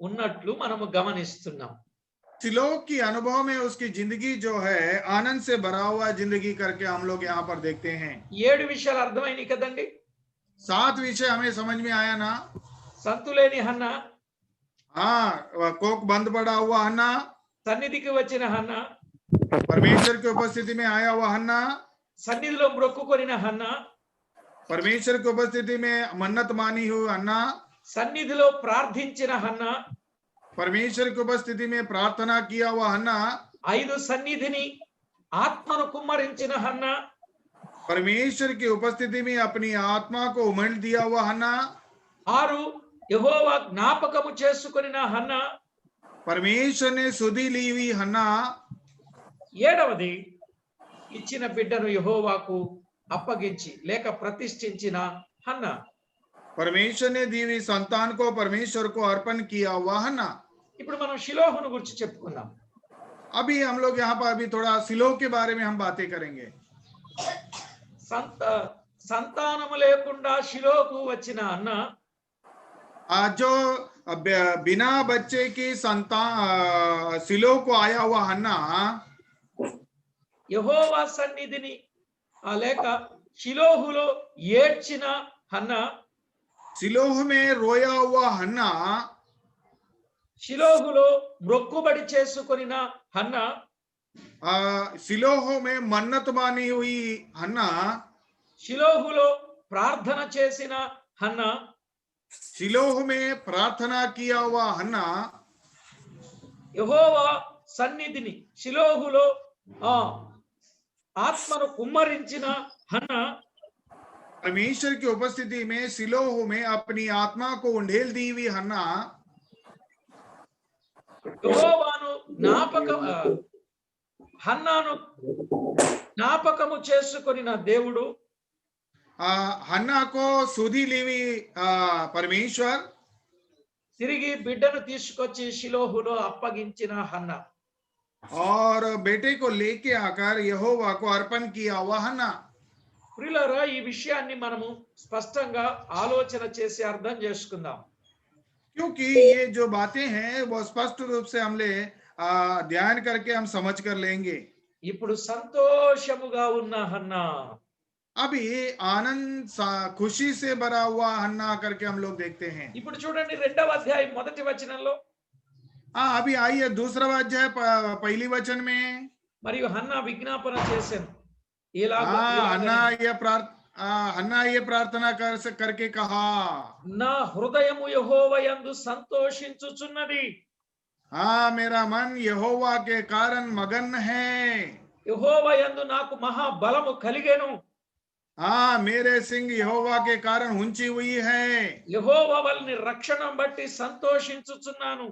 ఉన్నట్లు మనము గమనిస్తున్నాం. सिलो की अनुभव में उसकी जिंदगी जो है आनंद से भरा हुआ जिंदगी करके हम लोग यहाँ पर देखते हैं। 7 విషయాలు అర్థమైనాయి కదండి. 7 विषय हमें समझ में आया ना? సంతులేని హన్నా, हाँ, कोक बंद पड़ा हुआ हन्ना, సన్నిధికి వచ్చిన హన్నా, परमेश्वर की उपस्थिति में आया हुआ हन्ना, సన్నిధిలో మ్రొక్కుకొనిన హన్నా, परमेश्वर की उपस्थिति में मन्नत मानी हुई हन्ना, సన్నిధిలో ప్రార్థించిన హన్నా, परमेश्वर की उपस्थिति में प्रार्थना किया हुआ हन्ना, 5 సన్నిధిని ఆత్మను కుమ్మరించిన హన్నా, परमेश्वर की उपस्थिति में अपनी आत्मा को उमड़ दिया हुआ हन्ना, 6 యెహోవా జ్ఞాపకము చేసుకొనిన హన్నా, परमेश्वर ने सुधी ली हुई हन्ना, 7వది ఇచ్చిన బిడ్డను యెహోవాకు అప్పగించి లేక ప్రతిష్ఠించిన హన్నా. परमेश्वर ने दी हुई संतान को परमेश्वर को अर्पण किया हुआ हन्ना। ఇప్పుడు మనం షిలోహును గురించి చెప్పుకుందాం. अभी हम लोग यहाँ पर अभी थोड़ा सिलो के बारे में हम बातें करेंगे। సంతానము లేకుండా షిలోకు వచ్చిన అన్న, जो बिना बच्चे की संतान सिलो को आया हुआ हन्ना, యెహోవా సన్నిధిని లేక షిలోహులో ఏడ్చిన హన్న, सिलोह में रोया हुआ हन्ना, షిలోహులో మ్రొక్కుబడి చేసుకొనిన హన్న, सिलोह में मन्नत मानी हुई हन्ना, షిలోహులో ప్రార్థన చేసిన హన్న, सिलोह में प्रार्थना किया हुआ हन्ना, యెహోవా సన్నిధిని షిలోహులో ఆత్మను కుమ్మరించిన హన్న, परमेश्वर की उपस्थिति में सिलोह में अपनी आत्मा को उंडेल दी हुई हन्ना, యెహోవాను హన్నాను జ్ఞాపకము చేసుకొనిన దేవుడు, हन्ना को सुधी लीवी परमेश्वर తిరిగి బిడ్డను తీసుకొచ్చి షిలోహులో అప్పగించిన హన్నా. और बेटे को लेके आकर यहोवा को अर्पण किया वह हन्ना। ప్రియులారా, ఈ విషయాన్ని మనము స్పష్టంగా ఆలోచన చేసి అర్థం చేసుకుందాం. क्योंकि ये जो बातें हैं वो स्पष्ट रूप से हमले ध्यान करके हम समझ कर लेंगे। ఇప్పుడు సంతోషముగా ఉన్న హన్నా, अभी आनंद खुशी से भरा हुआ हन्ना करके हम लोग देखते हैं। ఇప్పుడు చూడండి 2వ అధ్యాయం 1వ వచనంలో अभी आइए दूसरा अध्याय पहली वचन में। మరియు హన్నా విజ్ఞాపన చేశాను ఇలాగ हन्ना ये प्रार्थना करके कहा, నా హృదయము యెహోవా యందు సంతోషించుచున్నది. हाँ मेरा मन यहोवा के कारण मगन है। యెహోవా యందు నాకు మహా బలము కలిగెను. हाँ मेरे सिंह यहोवा के कारण ऊंची हुई है। యెహోవా వలని రక్షణ బట్టి సంతోషించుచున్నాను.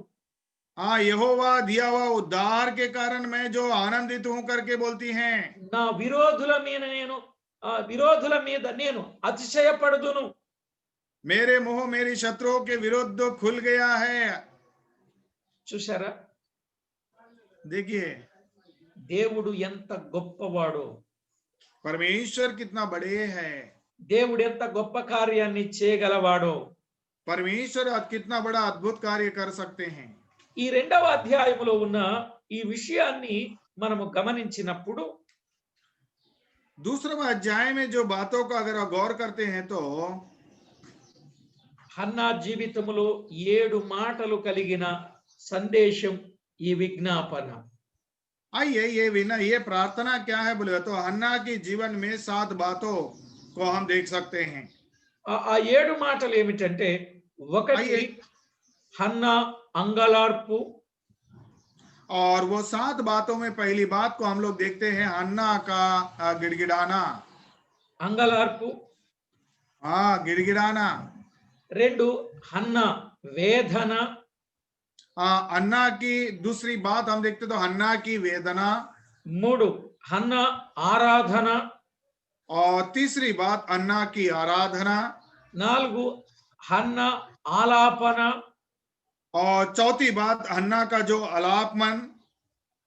हाँ यहोवा दिया हुआ उद्धार के कारण मैं जो आनंदित हूं करके बोलती हैं। నా విరోధుల మీద నేను అతిశయపడుదును. मेरे मुंह मेरी शत्रुओं के विरुद्ध खुल गया है। చూశారా, देखिए దేవుడు ఎంత గొప్పవాడో, परमेश्वर कितना बड़े है, దేవుడు ఎంత గొప్ప కార్యాన్ని చేయగలవాడో. परमेश्वर कितना बड़ा अद्भुत कार्य कर सकते हैं। ఈ 2వ అధ్యాయములో ఉన్న ఈ విషయాన్ని మనము గమనించినప్పుడు दूसरा अध्याय में जो बातों को अगर गौर करते हैं तो హన్నా జీవితములో 7 మాటలు కలిగిన సందేశం ఈ విజ్ఞాపన. आइए ये प्रार्थना क्या है बोले तो हन्ना के जीवन में 7 बातों को हम देख सकते हैं। ఆ 7 మాటలు ఏమిటంటే, ఒకటి హన్నా అంగలార్పు. और वो 7 बातों में पहली बात को हम लोग देखते हैं हन्ना का गिड़गिड़ाना। అంగలార్పు. हाँ गिड़गिड़ाना। 2 హన్నా వేదన. हन्ना की दूसरी बात हम देखते तो हन्ना की वेदना। 3 హన్నా ఆరాధన. और तीसरी बात हन्ना की आराधना। 4 హన్నా ఆలాపన. और चौथी बात हन्ना का जो अलापमन।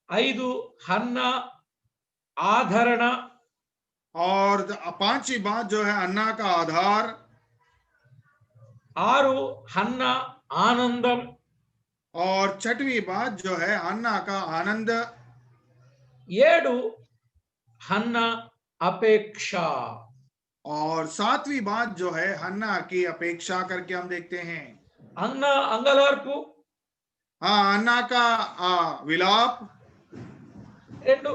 5 హన్నా ఆధరణ. और 5वीं बात जो है हन्ना का आधार। 6 హన్నా ఆనందం. और 6वीं बात जो है हन्ना का आनंद। 7 హన్నా అపేక్ష. और 7वीं बात जो है हन्ना की अपेक्षा करके हम देखते हैं। హన్నా అంగలార్పు. हाँ हन्ना का विलाप। 2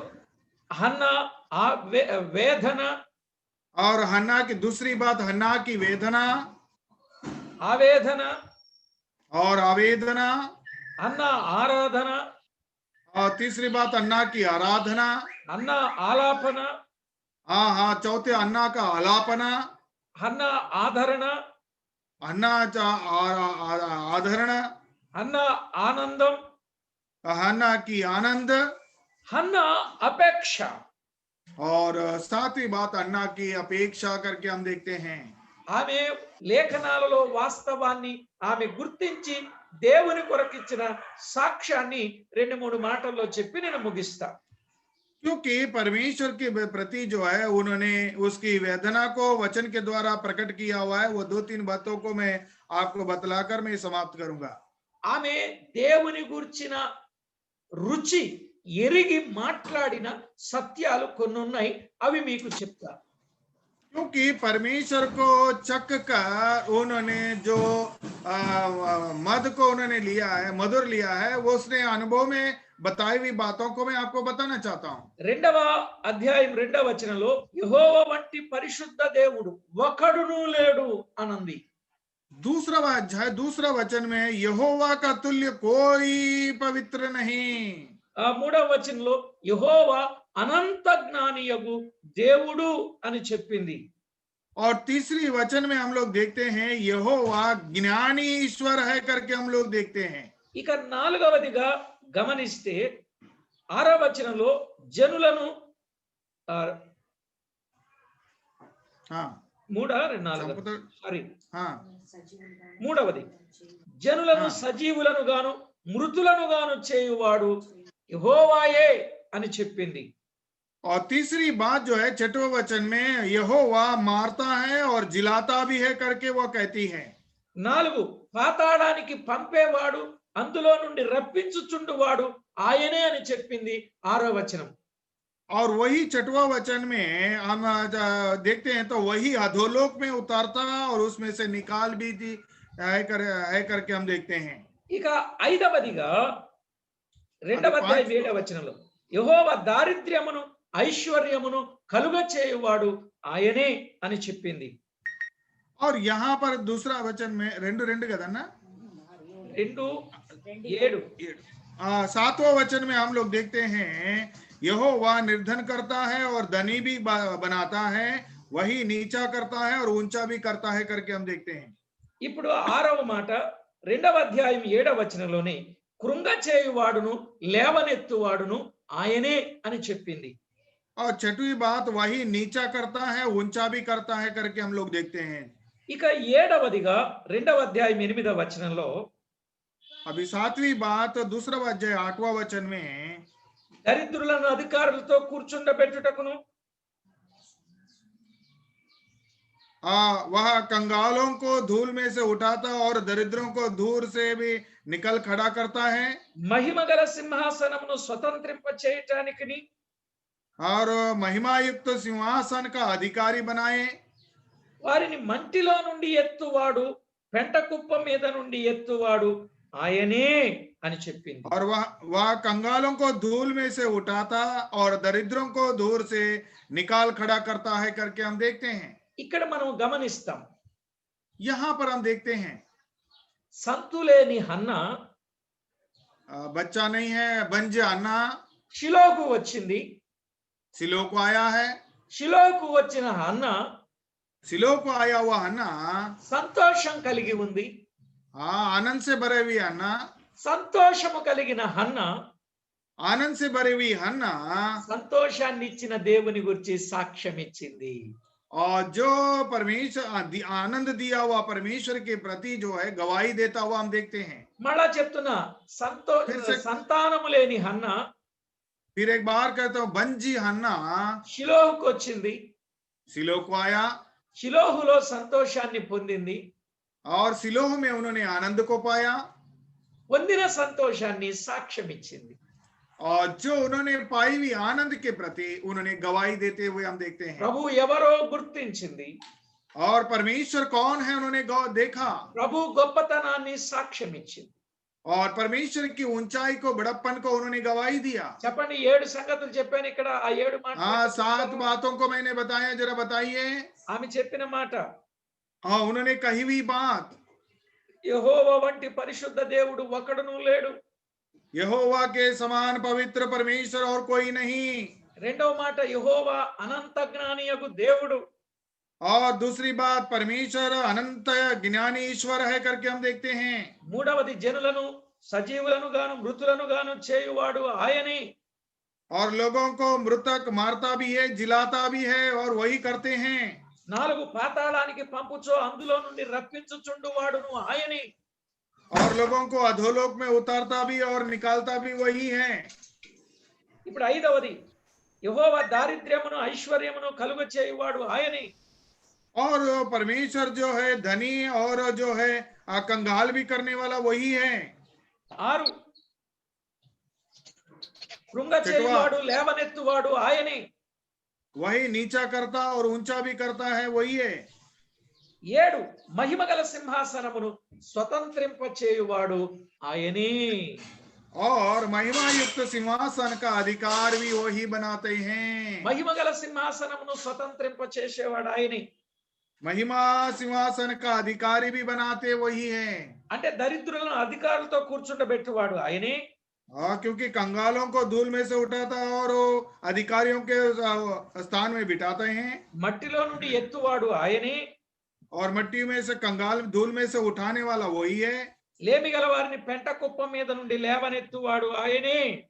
హన్నా వేదన. और हन्ना की दूसरी बात हन्ना की वेदना ఆవేదన. और आवेदना। హన్నా ఆరాధన. और तीसरी बात हन्ना की आराधना। హన్నా ఆలాపన. हाँ चौथे हन्ना का आलापना। హన్నా ఆధరణ. हन्ना आधरण। హన్నా ఆనందం. हन्ना की आनंद। హన్నా అపేక్ష. और 7वीं बात हन्ना की अपेक्षा करके हम देखते हैं। ఆమె లేఖనాలలో వాస్తవాన్ని ఆమె గుర్తించి దేవుని కొరకిచ్చిన సాక్ష్యాన్ని 2-3 మాటల్లో చెప్పి నేను ముగిస్తా. क्योंकि परमेश्वर के प्रति जो है उन्होंने उसकी वेदना को वचन के द्वारा प्रकट किया हुआ है। वो 2-3 बातों को मैं आपको बतलाकर मैं समाप्त करूंगा। ఆమె దేవుని గురించిన రుచి ఎరిగి మాట్లాడిన సత్యాలు కొన్ని ఉన్నాయి, అవి మీకు చెప్తా. क्योंकि परमेश्वर को चख कर उन्होंने जो मद को उन्होंने लिया है, मधुर लिया है, वो उसने अनुभव में बताई हुई बातों को मैं आपको बताना चाहता हूं। 2వ అధ్యాయం 2వ వచనంలో యెహోవా వంటి పరిశుద్ధ దేవుడు ఒకడును లేడు అనంది. दूसरा अध्याय दूसरा वचन में यहोवा का तुल्य कोई पवित्र नहीं। 3వ వచనంలో యెహోవా అనంత జ్ఞానియగు దేవుడు అని చెప్పింది. और तीसरी वचन में हम लोग देखते हैं यहोवा ज्ञानी ईश्वर है करके हम लोग देखते हैं। ఇక 4వదిగా గమనిస్తే 6వ వచనంలో జనులను हाँ మూడా నాలుగు చంపుతాడు. సారీ हाँ మూడవది జనులను ఆ. సజీవులను గాను మృతులను గాను చేయువాడు యెహోవాయే అని చెప్పింది. और तीसरी बात जो है छठवें वचन में यहोवा मारता है और जिलाता भी है करके वो कहती है। 4 పాతాళానికి పంపేవాడు అందులో నుండి రప్పించుచుండువాడు ఆయనే అని చెప్పింది 6వ వచనం. और वही छठवां वचन में हम देखते हैं तो वही अधोलोक में उतारता और उसमें से निकाल भी दी है करके हम देखते हैं। ఇక 5వదిగా 2వ అది అధ్యాయం 5 7వ వచనంలో యెహోవా దారిద్ర్యమును ఐశ్వర్యమును కలుగ చేయువాడు ఆయనే అని చెప్పింది. और यहाँ पर दूसरा वचन में रेंडु रेंडु कदा ना 2:7 7वां वचन में हम लोग देखते हैं यहोवा निर्धन करता है और धनी भी बनाता है, वही नीचा करता है और ऊंचा भी करता है करके हम देखते हैं। ఇప్పుడు 6వ మాట 2వ అధ్యాయం 7వ వచనంలోనే కృంగ చేయువాడును లేవనెత్తువాడును ఆయనే అని చెప్పింది. और छठवीं बात वही नीचा करता है ऊंचा भी करता है करके हम लोग देखते हैं। ఇక 7వదిగా 2వ అధ్యాయం 8వ వచనంలో अभी 7वीं बात दूसरा अध्याय 8वां वचन में దరిద్రులను అధికారులతో కూర్చుండబెట్టుటకును वह कंगालों को धूल में से उठाता और दरिद्रों को दूर से भी निकल खड़ा करता है మహిమగల సింహాసనమును స్వతంత్రింప చేయటానికి और महिमायुक्त सिंहासन का अधिकारी बनाए వారిని మంటిలో నుండి ఎత్తువాడు పెంట కుప్ప మీద నుండి ఎత్తువాడు ఆయనే అని చెప్పింది. और वह कंगालों को धूल में से उठाता और दरिद्रों को दूर से निकाल खड़ा करता है करके हम देखते हैं। ఇక్కడ మనం గమనిస్తాం यहाँ पर हम देखते हैं సంతులేని హన్న बच्चा नहीं है बंजे अन्ना షిలోకు వచ్చింది. सिलो को आया है, షిలోకు వచ్చిన హన్న सिलो को आया हुआ अन्ना సంతోషం కలిగి ఉంది. हाँ आनंद से भरे हुई अन्ना, సంతోషము కలిగిన హన్న आनंद से भरी हुई अन्ना సంతోషాన్ని ఇచ్చిన దేవుని గురించి సాక్ష్యం ఇచ్చింది. और जो परमेश्वर आनंद दिया हुआ परमेश्वर के प्रति जो है गवाही देता हुआ हम देखते हैं। మళ్ళా చెప్తున్నా फिर से- సంతానము లేని హన్న फिर एक बार कहता हूं बंजी हन्ना షిలోహుకు వచ్చింది. सिलो को आया షిలోహులో సంతోషాన్ని పొందింది. और सिलोह में उन्होंने आनंद को पाया పొందిన సంతోషాన్ని సాక్ష్యం ఇచ్చింది. और जो उन्होंने पाई हुई आनंद के प्रति उन्होंने गवाही देते हुए हम देखते हैं। ప్రభు ఎవరో గుర్తించింది. और परमेश्वर कौन है उन्होंने देखा ప్రభు గొప్పతనాన్ని సాక్ష్యం ఇచ్చింది. और परमेश्वर की ऊंचाई को बड़प्पन को उन्होंने गवाही दिया। చెప్పండి 7 సంగతులు చెప్పాను ఇక్కడ. ఆ 7 हाँ 7 మాటలు बातों को मैंने बताया, जरा बताइए। ఆమె చెప్పిన మాట हाँ उन्होंने कही हुई बात యెహోవా వంటి పరిశుద్ధ దేవుడు ఒకడును లేడు. यहोवा के समान पवित्र परमेश्वर और कोई नहीं। రెండవ మాట యెహోవా అనంత జ్ఞానియగు దేవుడు. और दूसरी बात परमेश्वर अनंत ज्ञानी ईश्वर है करके हम देखते हैं। మూడవది జనులను సజీవులను గాను మృతులను గాను చేయువాడు ఆయనే. और लोगों को मृतक मारता भी है जिलाता भी है और वही करते हैं। 4 పాతాళానికి పంపుచో అందులో నుండి రప్పించుచుండువాడును ఆయనే. और लोगों को अधोलोक में उतारता भी और निकालता भी वही है। ఇప్పుడు 5వది యెహోవా దారిద్ర్యమును ఐశ్వర్యమును కలుగ చేయువాడు ఆయనే. और परमेश्वर जो है धनी और जो है कंगाल भी करने वाला वही है। 6 కృంగ చేయువాడు లేవనెత్తువాడు ఆయనే. वही नीचा करता और ऊंचा भी करता है वही है। 7 మహిమగల సింహాసనమును స్వతంత్రింప చేయువాడు ఆయనే. और महिमा युक्त सिंहासन का अधिकार भी वही बनाते हैं। మహిమగల సింహాసనమును స్వతంత్రింప చేసేవాడు ఆయనే. महिमा सिंहासन का अधिकारी भी बनाते वही है। అంటే దరిద్రులను అధికారులతో కూర్చుండబెట్టువాడు ఆయనే. क्योंकि कंगालों को धूल में से उठाता और वो अधिकारियों के स्थान में बिठाते हैं। మట్టిలో నుండి ఎత్తువాడు ఆయనే. और मट्टी में से कंगाल धूल में से उठाने वाला वही है। లేమిగల వారిని పెంట కుప్ప మీద నుండి లేవనెత్తువాడు ఆయనే.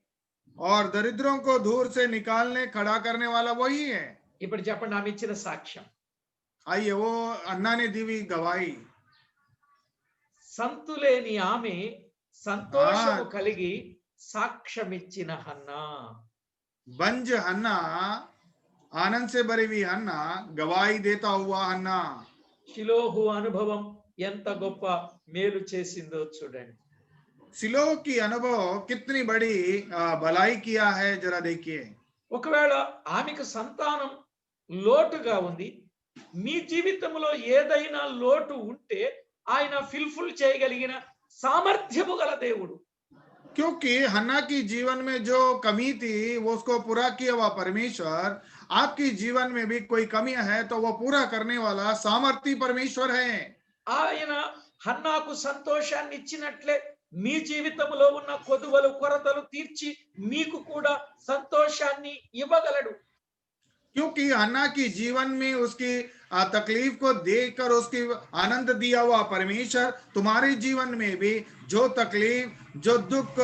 और दरिद्रों को दूर से निकालने खड़ा करने वाला वही है। ఇప్పుడు చెప్పండి ఆమె ఇచ్చిన సాక్ష్యం. आइए वो अन्ना ने दी हुई गवाही। సంతులేని ఆమె సంతోషము हाँ, కలిగి సాక్ష్యమిచ్చిన హన్నా. बंज हन्ना, आनंद से भरी हुई हन्ना, गवाही देता हुआ हन्ना। షిలోహు అనుభవం ఎంత గొప్ప మేలు చేసిందో చూడండి. सिलो की अनुभव कितनी बड़ी भलाई किया है, जरा देखिए। ఒకవేళ ఆమెకు సంతానం లోటుగా ఉంది, మీ జీవితంలో ఏదైనా లోటు ఉంటే ఆయన ఫిల్ఫుల్ చేయగలిగిన సామర్థ్యము గల దేవుడు. क्योंकि हन्ना की जीवन में जो कमी थी वो उसको पूरा किया हुआ परमेश्वर, आपकी जीवन में भी कोई कमी है तो वो पूरा करने वाला सामर्थी परमेश्वर है। ఆయన హన్నాకు సంతోషాన్ని ఇచ్చినట్లే మీ జీవితంలో ఉన్న కొదువలు కొరతలు తీర్చి మీకు కూడా సంతోషాన్ని ఇవ్వగలడు. क्योंकि हन्ना की जीवन में उसकी तकलीफ को देखकर उसकी आनंद दिया हुआ परमेश्वर तुम्हारे जीवन में भी जो तकलीफ, जो दुख,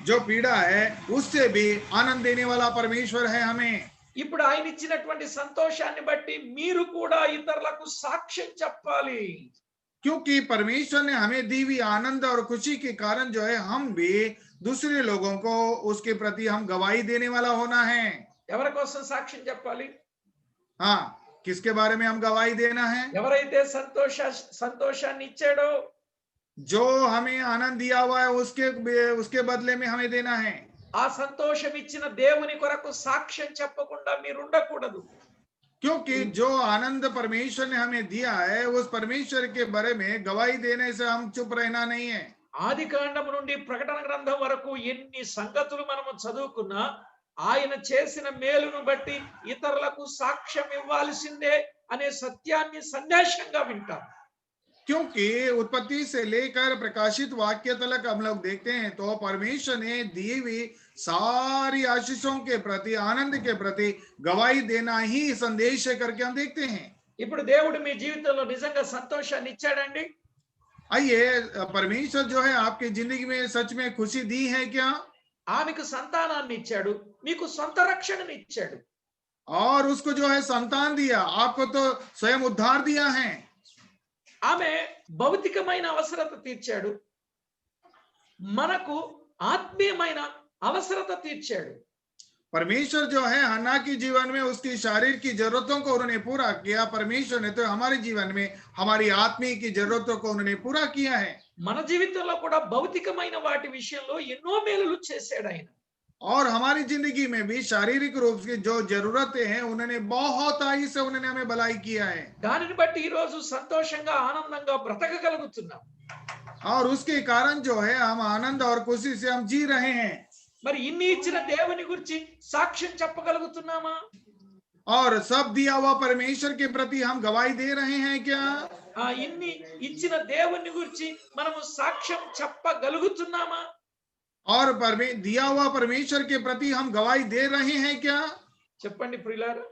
जो पीड़ा है उससे भी आनंद देने वाला परमेश्वर है हमें। ఇప్పుడు ఆయన ఇచ్చినటువంటి సంతోషాన్ని బట్టి మీరు కూడా ఇతరులకు సాక్ష్యం చెప్పాలి. क्योंकि परमेश्वर ने हमें दी हुई आनंद और खुशी के कारण जो है हम भी दूसरे लोगों को उसके प्रति हम गवाही देने वाला होना है। ఎవరి కోసం సాక్ష్యం చెప్పాలి? हाँ, किसके बारे में हम गवाही देना है? ఎవరైతే సంతోషాన్ని ఇచ్చాడో, जो हमें आनंद दिया हुआ है उसके बदले में हमें देना है। ఆ సంతోషం ఇచ్చిన దేవుని కొరకు సాక్ష్యం చెప్పకుండా మీరు ఉండకూడదు. क्योंकि जो आनंद परमेश्वर ने हमें दिया है उस परमेश्वर के बारे में गवाही देने से हम चुप रहना नहीं है। ఆది కాండము నుండి ప్రకటన గ్రంథం వరకు ఎన్ని సంగతులు మనము చదువుకున్నా ఆయన చేసిన మేలును బట్టి ఇతరులకు సాక్ష్యం ఇవ్వాల్సిందే అనే సత్యాన్ని సందేశంగా వింటాం. क्योंकि उत्पत्ति से लेकर प्रकाशित वाक्य तक हम लोग देखते हैं तो परमेश्वर ने दी हुई सारी आशीषों के प्रति, आनंद के प्रति गवाही देना ही संदेश है करके हम देखते हैं। ఇప్పుడు దేవుడు మీ జీవితంలో నిజంగా సంతోషాన్ని ఇచ్చాడండి? आइए, परमेश्वर जो है आपकी जिंदगी में सच में खुशी दी है क्या? ఆమెకు సంతానాన్ని ఇచ్చాడు, మీకు సొంత రక్షణని ఇచ్చాడు. और उसको जो है संतान दिया, आपको तो स्वयं उद्धार दिया है। ఆమె భౌతికమైన అవసరత తీర్చాడు, మనకు ఆత్మీయమైన అవసరత తీర్చాడు. परमेश्वर जो है हन्ना की जीवन में उसकी शारीर की जरूरतों को उन्होंने पूरा किया, परमेश्वर ने तो हमारे जीवन में हमारी आत्मीय की जरूरतों को उन्होंने पूरा किया है। మన జీవితంలో కూడా భౌతికమైన వాటి విషయంలో ఎన్నో మేలులు చేశాడు ఆయన. और हमारी जिंदगी में भी शारीरिक रूप से जो जरूरतें हैं उन्होंने बहुत आई से उन्होंने हमें भलाई किया है। దానిని బట్టి ఈ రోజు సంతోషంగా ఆనందంగా బ్రతకగలుగుతున్నాం. और उसके कारण जो है हम आनंद और खुशी से हम जी रहे हैं। మరి ఇన్ని ఇచ్చిన దేవుని గురించి సాక్ష్యం చెప్పగలుగుతున్నామా? और सब दिया हुआ परमेश्वर के प्रति हम गवाही दे रहे हैं क्या? ఇన్ని ఇచ్చిన దేవుని గురించి మనము సాక్ష్యం చెప్పగలుగుతున్నామా? और दिया हुआ परमेश्वर के प्रति हम गवाही दे रहे हैं क्या? చెప్పండి ప్రియులారా,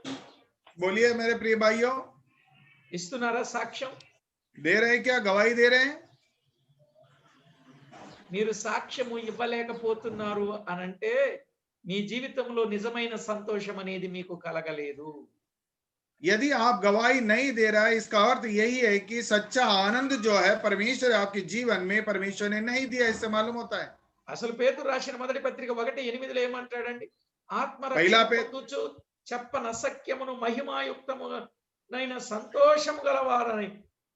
बोलिए मेरे प्रिय भाइयों, ఇస్తున్నారా సాక్ష్యం? दे रहे हैं क्या? गवाही दे रहे हैं? మీరు సాక్ష్యము ఇవ్వలేకపోతున్నారు అనంటే మీ జీవితంలో నిజమైన సంతోషం అనేది మీకు కలగలేదు. यदि आप गवाही नहीं दे रहा है इसका अर्थ यही है कि सच्चा आनंद जो है परमेश्वर आपके जीवन में परमेश्वर ने नहीं दिया, इससे मालूम होता है। అసలు పేతురు రాసిన మొదటి పత్రిక 1:8 ఏమంటాడండి? पहिला ఆత్మరక్షణ పొందుచు చెప్పనసఖ్యమును మహిమాయుక్తమునైన సంతోషము గలవారని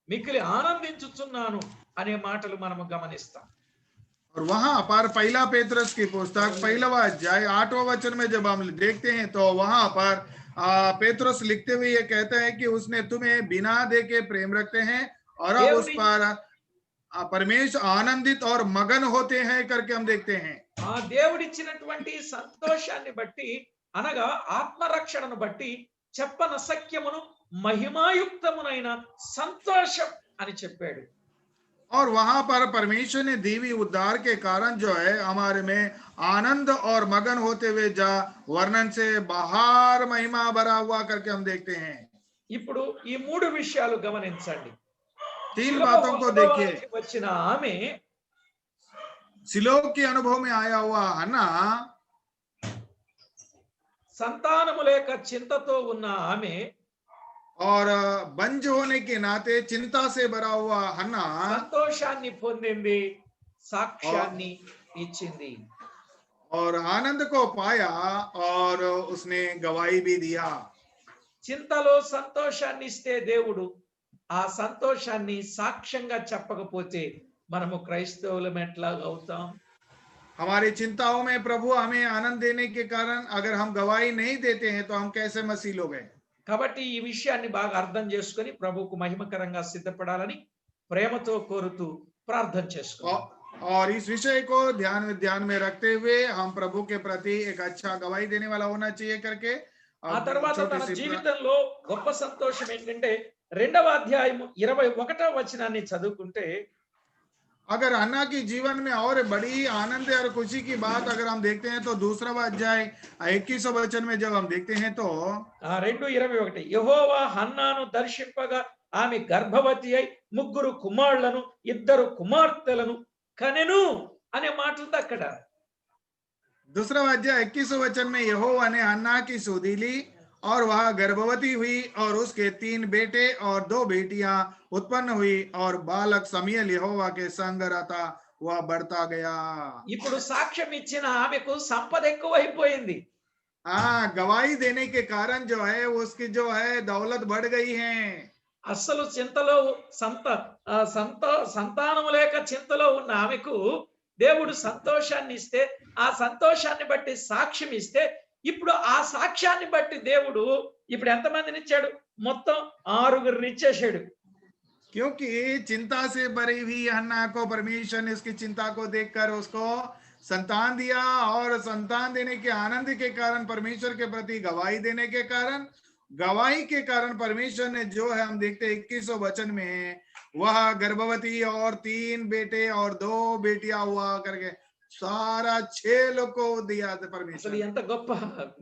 మిక్కిలి ఆనందించుచున్నాను అనే మాటలు మనము గమనిస్తాం. और वहां पर पहला पेतरस की पुस्तक 1वां अध्याय 8वां वचन में जब हम देखते हैं तो वहां पर पेतरस लिखते हुए ये कहता है कि उसने तुम्हें बिना देके प्रेम रखते हैं और अब उस पर परमेश्वर आनंदित और मगन होते हैं करके हम देखते हैं। ఆ దేవుడిచ్చినటువంటి సంతోషాన్ని బట్టి అనగా ఆత్మరక్షణను బట్టి చెప్పనసఖ్యమును మహిమాయుక్తమునైన సంతోషం అని చెప్పాడు. और वहां पर परमेश्वर ने दी हुई उद्धार के कारण जो है हमारे में आनंद और मगन होते हुए जा वर्णन से बाहर महिमा भरा हुआ करके हम देखते हैं। ఇప్పుడు ఈ మూడు విషయాలు గమనించండి. 3 बातों को देखिए। వచ్చిన ఆమె सिलो के अनुभव में आया हुआ हन्ना, సంతానము లేక చింతతో ఉన్న ఆమె और बंज होने के नाते चिंता से भरा हुआ हन्ना సంతోషాన్ని పొందింది, और సాక్ష్యాన్ని ఇచ్చింది. और आनंद को पाया और उसने गवाही भी दिया। చింతలో సంతోషాన్ని ఇస్తే దేవుడు ఆ సంతోషాన్ని సాక్ష్యంగా చెప్పకపోతే మనము క్రైస్తవులం ఎట్లాగా అవుతాం? हमारी चिंताओं में प्रभु हमें आनंद देने के कारण अगर हम गवाही नहीं देते हैं तो हम कैसे मसीह लोग हैं। కాబట్టి ఈ విషయాన్ని బాగా అర్థం చేసుకొని ప్రభువుకు మహిమకరంగా సిద్ధపడాలని ప్రేమతో కోరుతూ ప్రార్థన చేసుకుందాం. और इस विषय को ध्यान में रखते हुए हम प्रभु के प्रति एक अच्छा गवाही देने वाला होना चाहिए करके ఆ अब తర్వాత छोटी తన सी జీవితంలో గొప్ప సంతోషం ఏంటంటే 2వ అధ్యాయము 21వ వచనాన్ని చదువుకుంటే अगर अन्ना की जीवन में और बड़ी आनंद और खुशी की बात अगर हम देखते हैं तो दूसरा अध्याय 21 वचन में जब हम देखते हैं तो 2:21 యెహోవా హన్నాను దర్శింపగా ఆమె గర్భవతి అయి 3 కుమారులను 2 కుమార్తెలను కనెను అనే మాట ఉంది అక్కడ. दूसरा अध्याय 21 वचन में यहोवा ने अन्ना की सुधि ली और वह गर्भवती हुई और उसके 3 बेटे और 2 बेटियां उत्पन्न हुई और बालक समूएल यहोवा के संग रहता वह बढ़ता गया। ఇప్పుడు సాక్ష్యం ఇచ్చిన ఆమెకు సంపద ఎక్కువైపోయింది. हाँ, गवाही देने के कारण जो है उसकी जो है दौलत बढ़ गई है। అస్సలు చింతలో సంతానము లేక చింతలో ఉన్న ఆమెకు దేవుడు సంతోషాన్ని ఇస్తే ఆ సంతోషాన్ని బట్టి సాక్ష్యం ఇస్తే ఇప్పుడు ఆ సాక్ష్యాన్ని బట్టి దేవుడు ఇప్పుడు ఎంతమందిని ఇచ్చాడు? మొత్తం 6 ఇచ్చేసాడు. क्योंकि चिंता से भरी हुई हन्ना को परमेश्वर ने उसकी चिंता को देखकर उसको संतान दिया और संतान देने के आनंद के कारण परमेश्वर के प्रति गवाही देने के कारण गवाही के कारण परमेश्वर ने जो है हम देखते 21 वचन में वह गर्भवती और 3 बेटे और 2 बेटियां हुआ करके सारा 6 लोग को दिया था అసలు परमेश्वर। ఎంత గొప్ప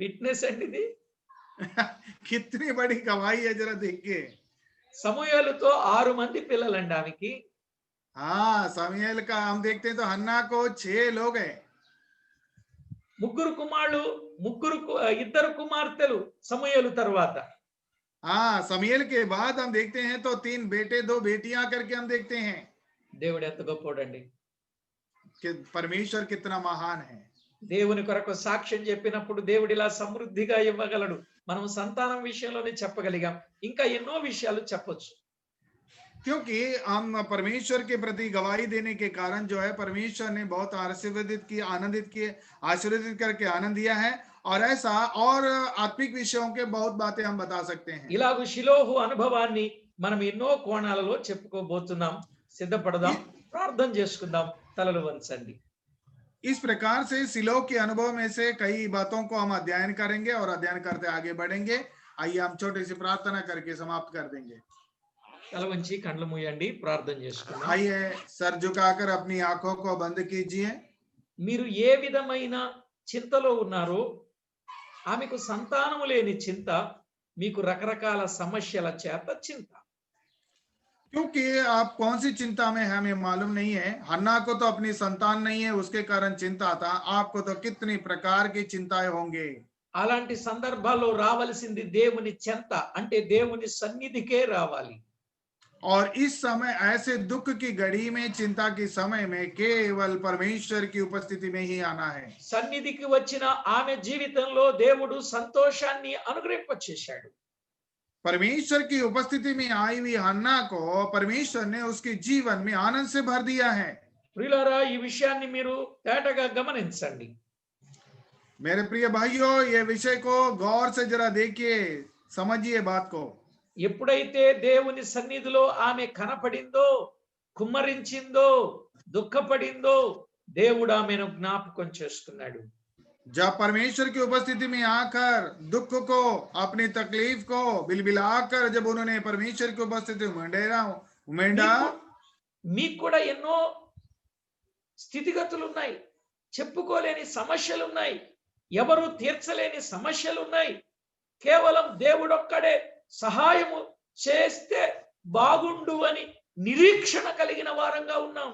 విట్నెస్ అండి ఇది. कितनी बड़ी गवाही है जरा देखिए। సమూయేలుతో 6 మంది పిల్లలండి ఆమెకి. हाँ, समूएल का हम देखते हैं तो हन्ना को 6 लोग हैं। 3 కుమారులు 2 కుమార్తెలు సమూయేలు తర్వాత. हाँ, समूएल के बाद हम देखते हैं तो 3 बेटे 2 बेटियां करके हम देखते हैं దేవుడు ఎంత గొప్పోడండి. कि परमेश्वर कितना महान है। దేవుని కొరకు సాక్ష్యం చెప్పినప్పుడు దేవుడు ఇలా సమృద్ధిగా ఇవ్వగలడు. మనం సంతానం విషయంలోనే చెప్పగలిగాం. ఇంకా ఎన్నో విషయాలు చెప్పొచ్చు. क्योंकि हम परमेश्वर के प्रति गवाही देने के कारण जो है परमेश्वर ने बहुत आशीर्वादित करके आनंद दिया है और ऐसा और आत्मिक विषयों के बहुत बातें हम बता सकते हैं। ఇలాగూ షిలోహు అనుభవాన్ని మనం ఎన్నో కోణాలలో చెప్పుకోబోతున్నాం. సిద్ధపడదాం, ప్రార్థన చేసుకుందాం, తలలు వంచండి. इस प्रकार से सिलो के अनुभव में से कई बातों को हम अध्ययन करेंगे और अध्ययन करते आगे बढ़ेंगे। आइए हम छोटी सी प्रार्थना करके समाप्त कर देंगे। తల వంచి కళ్ళు మూయండి, ప్రార్థన చేసుకుందాం. आइए सर झुकाकर अपनी आंखों को बंद कीजिए। మీరు ఏ విధమైన చింతలో ఉన్నారో ఆమెకు సంతానము లేని చింత, మీకు రకరకాల సమస్యల చేత చింత. क्योंकि आप कौन सी चिंता में हैं हमें मालूम नहीं है। हन्ना को तो अपनी संतान नहीं है उसके कारण चिंता था, आपको तो कितनी प्रकार की चिंताएं होंगे। అలాంటి సందర్భాల్లో రావలసింది దేవుని చెంత, అంటే దేవుని సన్నిధికే రావాలి. और इस समय ऐसे दुख की घड़ी में चिंता के समय में केवल परमेश्वर की उपस्थिति में ही आना है। సన్నిధికి వచ్చిన ఆమె జీవితంలో దేవుడు సంతోషాన్ని అనుగ్రహింపచేశాడు. परमेश्वर की उपस्थिति में आई हुई हन्ना को परमेश्वर ने उसके जीवन में आनंद से भर दिया है। ప్రియులారా, ఈ విషయాన్ని మీరు తేటగా గమనించండి. मेरे प्रिय भाइयों, ये विषय को गौर से जरा देखिए, समझिए बात को। ఎప్పుడైతే దేవుని సన్నిధిలో ఆమె కనపడిందో, కుమ్మరించిందో, దుఃఖపడిందో, దేవుడు ఆమెను జ్ఞాపకం చేసుకున్నాడు. जब परमेश्वर की उपस्थिति में आकर दुख को अपनी तकलीफ को बिलबिलाकर जब उन्होंने परमेश्वर की उपस्थिति उमेड़ा మీకు కూడా ఎన్నో స్థితిగతులు ఉన్నాయి, చెప్పుకోలేని సమస్యలు ఉన్నాయి, ఎవరు తీర్చలేని సమస్యలు ఉన్నాయి. కేవలం దేవుడొక్కడే సహాయము చేస్తే బాగుండు అని నిరీక్షణ కలిగిన వారంగా ఉన్నాం.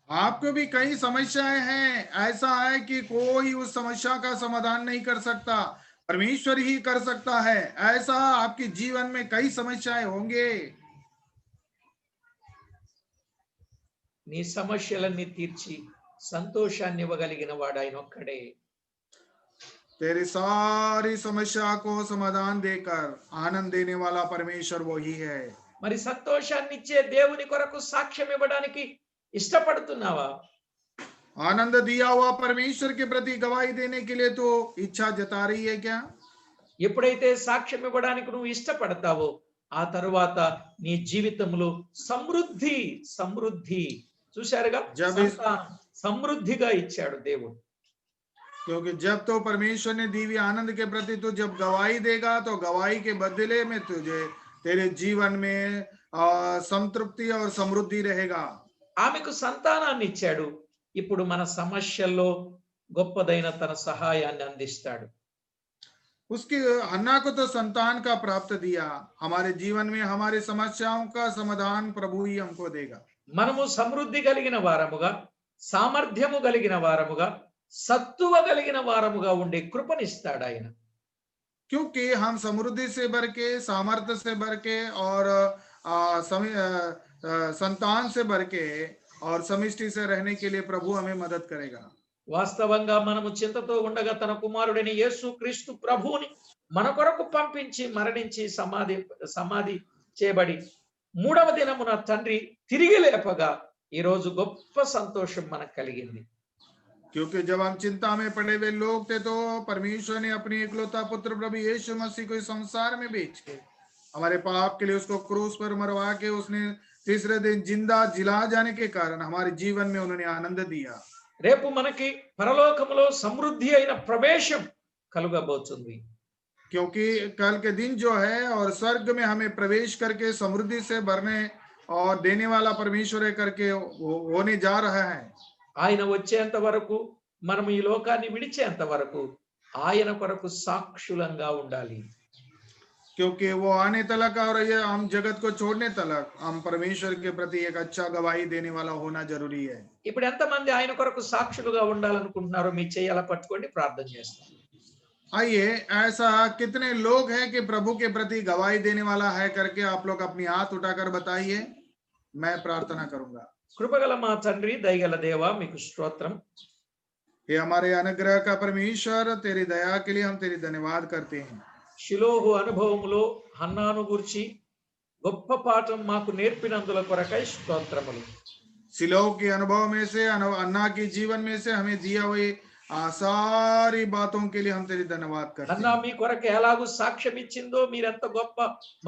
आपको भी कई समस्याएं हैं, ऐसा है कि कोई उस समस्या का समाधान नहीं कर सकता, परमेश्वर ही कर सकता है। ऐसा आपके जीवन में कई समस्याएं होंगे, నీ సమస్యలన్నీ తీర్చి సంతోషాన్ని ఇవ్వగలిగిన వాడు ఆయన ఒక్కడే. तेरी सारी समस्या को समाधान देकर आनंद देने वाला परमेश्वर वही है। మరి సంతోషాన్ని ఇచ్చే దేవుని కొరకు సాక్ష్యం ఇవ్వడానికి ఇష్టపడుతున్నావా? आनंद दिया हुआ परमेश्वर के प्रति गवाही देने के लिए तो इच्छा जता रही है क्या? ఎప్పుడైతే సాక్ష్యం ఇవ్వడానికి నువ్వు ఇష్టపడతావో ఆ తరువాత నీ జీవితంలో సమృద్ధి సమృద్ధి చూశారుగా, जब इस సంతానం సమృద్ధిగా ఇచ్చాడు దేవుడు. क्योंकि जब तो परमेश्वर ने दी हुई आनंद के प्रति तू जब गवाही देगा तो गवाही के बदले में तुझे तेरे जीवन में संतृप्ति और समृद्धि रहेगा। ఆమెకు సంతానాన్ని ఇచ్చాడు. ఇప్పుడు మన సమస్యల్లో గొప్పదైన తన సహాయాన్ని అందిస్తాడు. उसकी हन्ना को तो संतान का प्राप्त दिया, हमारे जीवन में हमारी समस्याओं का समाधान प्रभु ही हमको देगा। మనము సమృద్ధి కలిగిన వారముగా, సామర్థ్యము కలిగిన వారముగా, సత్తువ కలిగిన వారముగా ఉండే కృపనిస్తాడు ఆయన. क्योंकि हम समृद्धि से भर के, सामर्थ्य से भर के और संतान से भर के और समिष्टि से रहने के लिए प्रभु हमें मदद करेगा। వాస్తవంగా మనము చింతతో ఉండగా తన కుమారుడైన యేసు క్రీస్తు ప్రభువుని మన కొరకు పంపించి మరణించి సమాధి చేయబడి మూడవ దినమున తండ్రి తిరిగి లేపగా ఈ రోజు గొప్ప సంతోషం మనకు కలిగింది. क्योंकि जब हम चिंता में पड़े हुए लोग थे तो परमेश्वर ने अपनी इकलौता पुत्र प्रभु यीशु मसीह को इस संसार में भेज के हमारे पाप के लिए उसको क्रूस पर मरवा के उसने तीसरे दिन जिंदा जिला जाने के कारण हमारे जीवन में उन्होंने आनंद दिया। రేపు మనకి పరలోకములో సమృద్ధి అయిన ప్రవేశం కలుగబోతుంది. क्योंकि कल के दिन जो है और स्वर्ग में हमें प्रवेश करके समृद्धि से भरने और देने वाला परमेश्वर करके होने जा रहा है। ఆయన వచ్చేంత వరకు మనం ఈ లోకాన్ని విడిచేంత వరకు ఆయన కొరకు సాక్షులంగా ఉండాలి. क्योंकि वो आने तलक और ये हम जगत को छोड़ने तलक हम परमेश्वर के प्रति एक अच्छा गवाही देने वाला होना जरूरी है। ఇప్పుడు ఎంతమంది ఆయన కొరకు సాక్షులుగా ఉండాలనుకుంటున్నారో మీ చెయ్యి అలా పట్టుకోండి, ప్రార్థన చేస్తాం. आइए, ऐसा कितने लोग हैं कि प्रभु के प्रति गवाही देने वाला है करके आप लोग अपनी हाथ उठाकर बताइए, मैं प्रार्थना करूंगा। కృపగల మా తండ్రి, దయగల దేవా, మీకు స్తోత్రం. ये हमारे अनुग्रह का परमेश्वर, तेरी दया के लिए हम तेरी धन्यवाद करते हैं। షిలోహు అనుభవములో హన్నాను గురించి గొప్ప పాఠం మాకు నేర్పినందుల కొరకై స్తోత్రములు. सिलोह के अनुभव में से, अन्ना के जीवन में से हमें दिया हुए सारी बातों के लिए हम तेरी धन्यवाद करते అన్నా हैं। మీ కొరకు ఎలాగూ సాక్ష్యం ఇచ్చిందో, మీరెంత గొప్ప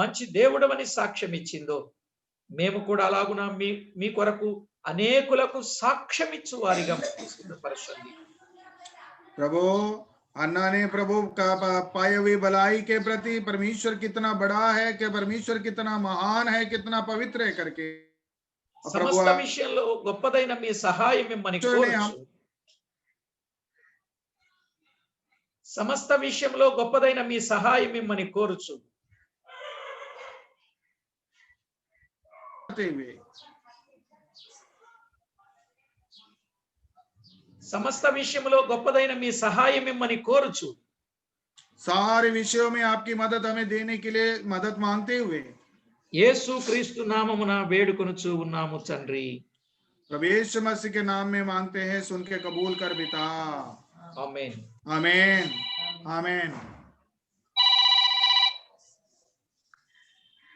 మంచి దేవుడమని సాక్ష్యం ఇచ్చిందో, మేము కూడా అలాగున మీ కొరకు అనేకులకు సాక్ష్యం ఇచ్చు వారిగా సిద్ధపరచండి. प्रभु, अन्ना ने प्रभु का पाए हुई भलाई के प्रति परमेश्वर कितना बड़ा है, कि परमेश्वर कितना महान है, कितना पवित्र है करके సమస్త విషయంలో గొప్పదైన మీ సహాయం మిమ్మల్ని కోరుచు. సమస్త విషయంలో గొప్పదైన మీ సహాయం మిమ్మల్ని కోరుచు. సమస్త విషయంలో గొప్పదైన మీ సహాయం మిమ్మల్ని కోరుచు. सारे विषयों में आपकी मदद हमें देने के लिए मदद मांगते हुए యేసు క్రీస్తు నామమున వేడుకొనుచు ఉన్నాము తండ్రి. प्रभु यीशु मसीह के नाम में मांगते हैं, सुन के कबूल कर पिता। ఆమేన్. आमीन, आमीन।